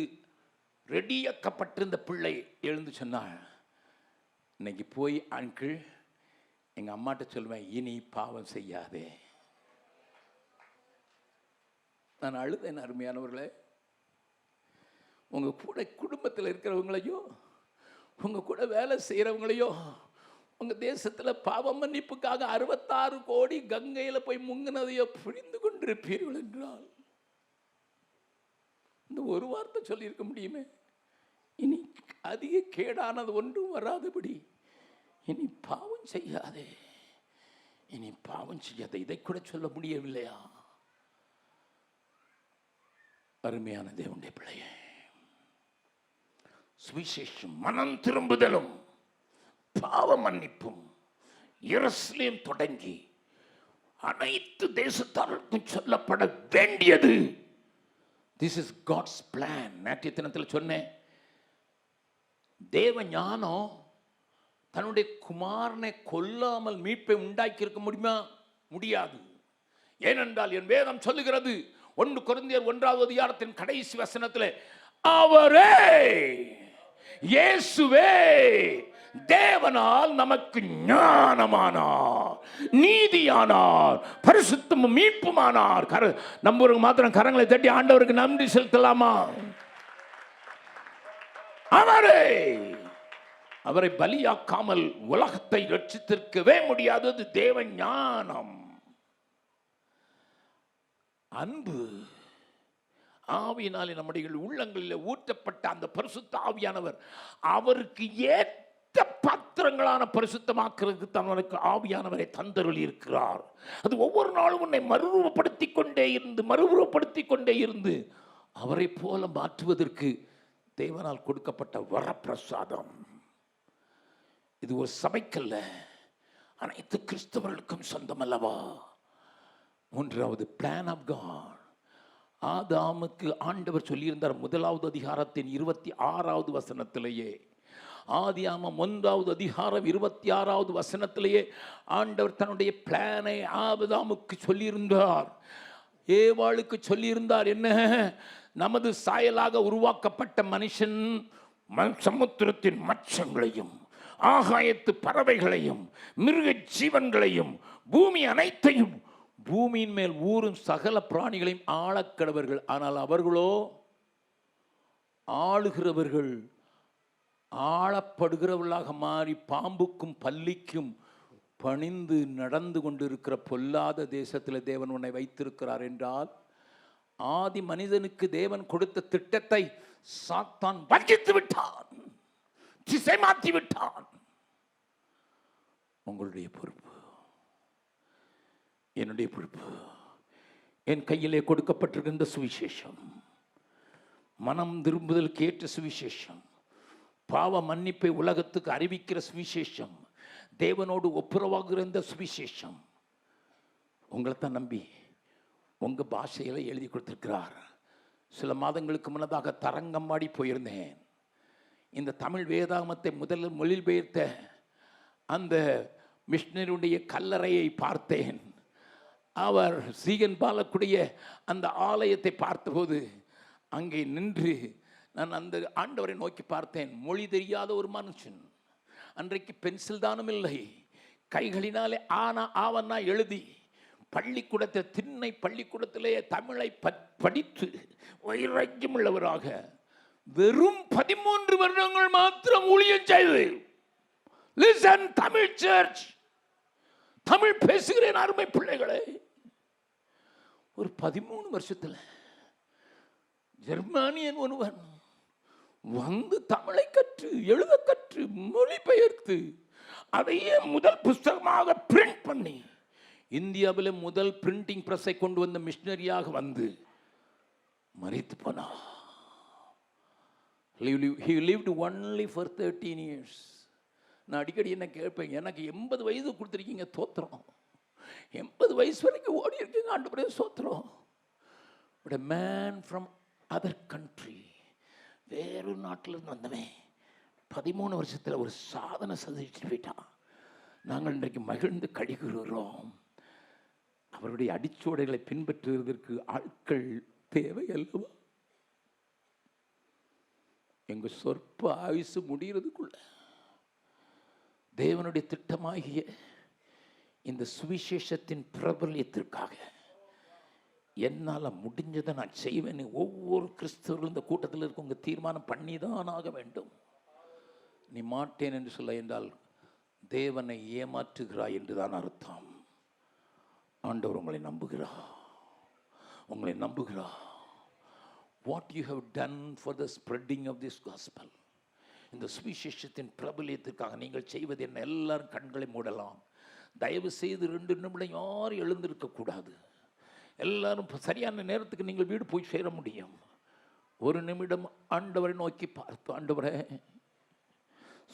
S1: ரெடியாக்கப்பட்டிருந்த பிள்ளை எழுந்து சொன்னாள், இன்னைக்கு போய் அங்கிள் எங்கள் அம்மாட்ட சொல்லுவேன், இனி பாவம் செய்யாதே. நான் அழுதேன். அருமையானவர்களே, உங்கள் கூட குடும்பத்தில் இருக்கிறவங்களையோ உங்கள் கூட வேலை செய்கிறவங்களையோ உங்கள் தேசத்தில் பாவ மன்னிப்புக்காக 66 கோடி கங்கையில் போய் முங்கினதையோ புரிந்து கொண்டிருப்பீர்கள் என்றால் இந்த ஒரு வார்த்தை சொல்லியிருக்க முடியுமே, இனி அதிக கேடானது ஒன்றும் வராதபடி இனி பாவம் செய்யாதே, இனி பாவம் செய்யாதே. இதை கூட சொல்ல முடியவில்லையா? அருமையான தேவனுடைய பிள்ளையே, சுவிசேஷம் மனம் திரும்புதலும் பாவ மன்னிப்பும் எருசலேம் தொடங்கி அனைத்து தேசத்தாருக்கும் சொல்லப்பட வேண்டியது. This is God's plan. நேற்றைய தினத்தில் சொன்னேன், தேவ ஞானம் தன்னுடைய குமாரனை கொல்லாமல் மீட்பை உண்டாக்கி இருக்க முடியுமா? முடியாது. ஏனென்றால் என் வேதம் சொல்லுகிறது, 1 கொரிந்தியர் 1வது அதிகாரத்தின் கடைசி வசனத்தில், அவரே இயேசுவே தேவனால் நமக்கு ஞானமானார், நீதியானார், பரிசுத்தமும் மீட்புமானார். நம்புறவங்க மாத்திரம் கரங்களை தட்டி ஆண்டவருக்கு நன்றி செலுத்தலாமா? அவரே அவரை பலியாக்காமல் உலகத்தை ரட்சித்திருக்கவே முடியாதது தேவ ஞானம். அன்பு ஆவியினாலே நம்முடைய உள்ளங்களில் ஊற்றப்பட்ட அந்த பரிசுத்த ஆவியானவர் அவருக்கு ஏற்ற பாத்திரங்களான பரிசுத்தமாக்குறதுக்கு தனக்கு ஆவியானவரை தந்தருளி இருக்கிறார். அது ஒவ்வொரு நாளும் உன்னை மறுரூபப்படுத்தி கொண்டே இருந்து அவரை போல மாற்றுவதற்கு தேவனால் கொடுக்கப்பட்ட வரப்பிரசாதம். இது ஒரு சபைக்கல்ல, அனைத்து கிறிஸ்தவர்களுக்கும் சொந்தம் அல்லவா? மூன்றாவது, பிளான் ஆஃப் காட். ஆதாமுக்கு ஆண்டவர் சொல்லியிருந்தார் 1வது அதிகாரத்தின் 26வது வசனத்திலேயே, ஆதியாகமம் 1வது அதிகாரம் 26வது வசனத்திலேயே ஆண்டவர் தன்னுடைய பிளானை ஆதாமுக்கு சொல்லியிருந்தார், ஏவாளுக்கு சொல்லியிருந்தார். என்ன? நமது சாயலாக உருவாக்கப்பட்ட மனுஷன் சமுத்திரத்தின் மச்சங்களையும் ஆகாயத்து பறவைகளையும் மிருக ஜீவன்களையும் பூமி அனைத்தையும் பூமியின் மேல் ஊறும் சகல பிராணிகளையும் ஆளக்கடவர்கள். ஆனால் அவர்களோ ஆளுகிறவர்கள், ஆளப்படுகிறவர்களாக மாறி பாம்புக்கும் பல்லிக்கும் பணிந்து நடந்து கொண்டிருக்கிற பொல்லாத தேசத்தில் தேவன் உன்னை வைத்திருக்கிறார் என்றால், ஆதி மனிதனுக்கு தேவன் கொடுத்த திட்டத்தை சாத்தான் வஞ்சித்து விட்டான், திசை மாற்றி விட்டான். உங்களுடைய பொறுப்பு, என்னுடைய பொறுப்பு. என் கையிலே கொடுக்கப்பட்டிருக்கின்ற சுவிசேஷம், மனம் திரும்புதலுக்கு ஏற்ற சுவிசேஷம், பாவ மன்னிப்பை உலகத்துக்கு அறிவிக்கிற சுவிசேஷம், தேவனோடு ஒப்புரவாகிற இந்த சுவிசேஷம் உங்களைத்தான் நம்பி உங்கள் பாஷையில் எழுதி கொடுத்துருக்கிறார். சில மாதங்களுக்கு முன்னதாக தரங்கம்பாடி போயிருந்தேன். இந்த தமிழ் வேதாகமத்தை முதலில் மொழிபெயர்த்த அந்த மிஷனருடைய கல்லறையை பார்த்தேன். அவர் சீகன் பாலக்குடைய அந்த ஆலயத்தை பார்த்தபோது அங்கே நின்று நான் அந்த ஆண்டவரை நோக்கி பார்த்தேன். மொழி தெரியாத ஒரு மனுஷன், அன்றைக்கு பென்சில் தானும் இல்லை, கைகளினாலே ஆவன்னா எழுதி பள்ளிக்கூடத்தில், திண்ணை பள்ளிக்கூடத்திலே தமிழை படித்து வைராக்கியம் உள்ளவராக வெறும் 13 வருடங்கள் மாத்திரம் ஊழியம் செய்து, லிசன் தமிழ் சர்ச், தமிழ் பேசுகிறேன் அருமை பிள்ளைகளே. ஒரு 13 வருஷத்தில் ஜெர்மானியன் ஒருவன் வந்து தமிழை கற்று எழுத கற்று மொழிபெயர்த்து அதையே முதல் புஸ்தகமாக பிரிண்ட் பண்ணி இந்தியாவில் முதல் பிரிண்டிங் பிரஸை கொண்டு வந்த மிஷனரியாக வந்து மரித்து போனார். He lived only for 13 years. நான் அடிக்கடி என்ன கேட்பேன், எனக்கு 80 வயது கொடுத்துருக்கீங்க, தோத்திரம். 80 வயசு வரைக்கும் ஓடி இருக்கீங்க, ஆண்டவரே சோத்திரம். But a man from other country, வேறு நாட்டிலிருந்து வந்தவன் 13 வருஷத்தில் ஒரு சாதனை சாதிச்சுட்டு போயிட்டான். நாங்கள் இன்றைக்கு மகிழ்ந்து கழிகிறோம். அவருடைய அடிச்சோடைகளை பின்பற்றுவதற்கு ஆட்கள் தேவை அல்லவா? எங்க சொற்ப ஆயுசு முடிகிறதுக்குள்ள தேவனுடைய திட்டமாகிய இந்த சுவிசேஷத்தின் பிரபல்யத்திற்காக என்னால் முடிஞ்சதை நான் செய்வேன். ஒவ்வொரு கிறிஸ்தவர்களும் இந்த கூட்டத்தில் இருக்கவங்க தீர்மானம் பண்ணிதான் ஆக வேண்டும். நீ மாட்டேன் என்று சொல்ல என்றால் தேவனை ஏமாற்றுகிறாய் என்றுதான் அர்த்தம். ஆண்டவர் உங்களை நம்புகிறார். What you have done for the spreading of this gospel, இந்த சுவிசேஷத்தின் பிரபல்யத்திற்காக நீங்கள் செய்வது என்ன? எல்லாரும் கண்களை மூடலாம். தயவு செய்து 2 நிமிடம் யாரும் எழுந்திருக்கக்கூடாது. எல்லாரும் சரியான நேரத்துக்கு நீங்கள் வீடு போய் சேர முடியும். 1 நிமிடம் ஆண்டவரை நோக்கி பார்த்து, ஆண்டவரே,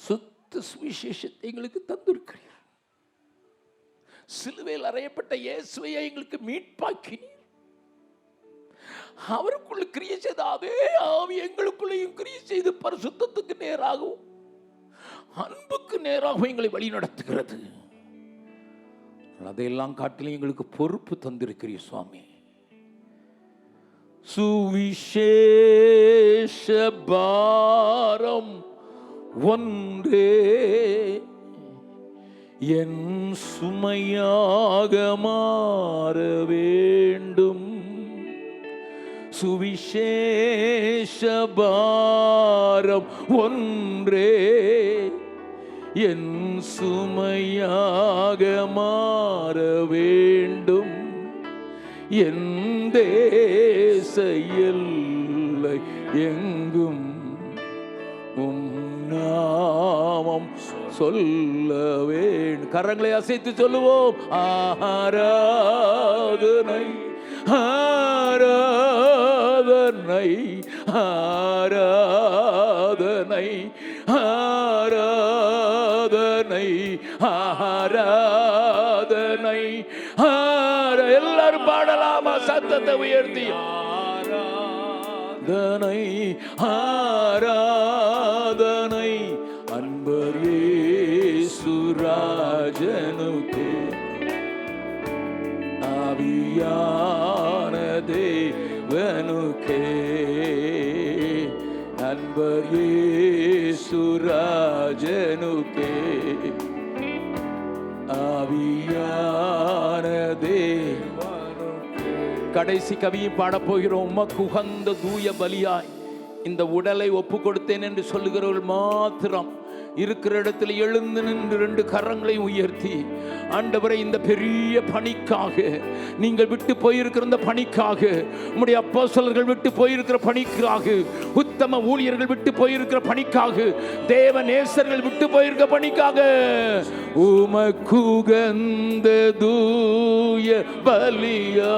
S1: சுத்த சுவிசேஷத்தை எங்களுக்கு தந்திருக்கிறீர், சிலுவையில் அறையப்பட்ட இயேசுவை எங்களுக்கு மீட்பாக்கினீர், அவருக்குள்ள கிரியை செய்த அதே ஆவி எங்களுக்குள்ளையும் கிரியை செய்து பரிசுத்தத்துக்கு நேராகவும் அன்புக்கு நேராகவும் எங்களை வழி நடத்துகிறது. அதையெல்லாம் காட்டிலும் எங்களுக்கு பொறுப்பு தந்திருக்கிறீர் சுவாமி. சுவிசேஷ பாரம் ஒன்றே என் சுமையாக மாற வேண்டும். சுவிசேஷ பாரம் ஒன்றே என் சுமையாக மாற வேண்டும். என் தேச எல்லை எங்கும் உம் நாமம் சொல்ல வேண்டும். கரங்களை அசைத்து சொல்லுவோம். ஆராதனை ஆராதனை ஆராதனை ஆராதனை ஆராதனை. எல்லாரும் பாடலாமா? சத்தத்தை உயர்த்தி ஆராதனை ஆராதனை அன்பர் இயேசு ராஜனுக்கே ஆவியான தேவனுக்கே அன்பர் இயேசு ராஜனுக்கே ஆவியான தேவனுக்கே. கடைசி கவியும் பாடப் போகிறோம். உமக்கு உகந்த தூய பலியாய் இந்த உடலை ஒப்பு கொடுத்தேன் என்று சொல்லுகிறவர்கள் மாத்திரம் இருக்கிற இடத்துல எழுந்து நின்று 2 கரங்களை உயர்த்தி, ஆண்டவரை இந்த பெரிய பணிக்காக, நீங்கள் விட்டு போயிருக்கிற இந்த பணிக்காக, உம்முடைய அப்போஸ்தலர்கள் விட்டு போயிருக்கிற பணிக்காக, உத்தம ஊழியர்கள் விட்டு போயிருக்கிற பணிக்காக, தேவ நேசர்கள் விட்டு போயிருக்கிற பணிக்காக, உமக்குகந்த தூய பலியா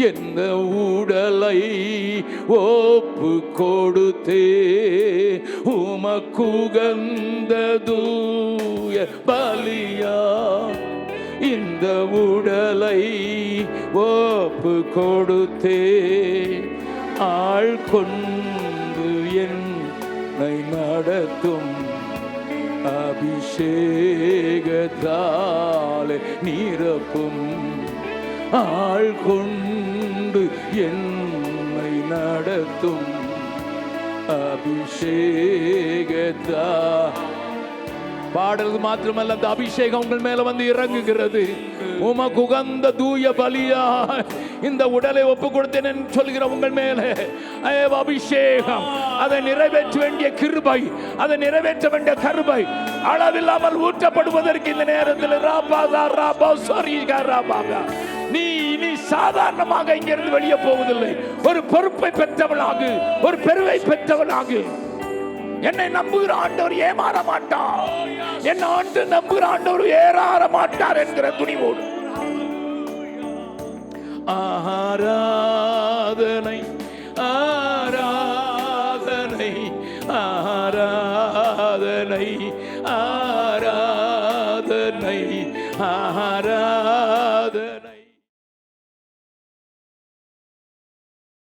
S1: என்ன உடலை ஒப்பு கொடுத்தே, உமக்குகந்த தூய பலியா இந்த உடலை ஒப்பு கொடுத்தே, ஆள் கொண்டு என்னை நடத்தும் அபிஷேகத்தாலே நிரப்பும், ஆள் கொண்டு என்னை நடத்தும் அபிஷேகத்தா. பாடுறது மாத்திரமல்ல, அந்த அபிஷேகம் உங்கள் மேல வந்து இறங்குகிறது. உமக்கு உகந்த தூய பலியா இந்த உடலை ஒப்பு கொடுத்தேன் சொல்கிற உங்கள் மேலே அபிஷேகம், அதை நிறைவேற்ற வேண்டிய கிருபை, அதை நிறைவேற்ற வேண்டிய கருபை அளவில்லாமல் ஊற்றப்படுவதற்கு இந்த நேரத்தில் நீ சாதாரணமாக இங்கிருந்து வெளியே போவதில்லை. ஒரு பொறுப்பை பெற்றவளாக, ஒரு பெருவை பெற்றவளாக, என்னை நம்புகிற ஆண்டவர் ஏமாற மாட்டார், என்னை ஆண்டு நம்புகிற ஆண்டவர் ஏறாற மாட்டார் என்கிற துணிவோடு ஆராதனை ஆராதனை ஆராதனை ஆராதனை ஆராதனை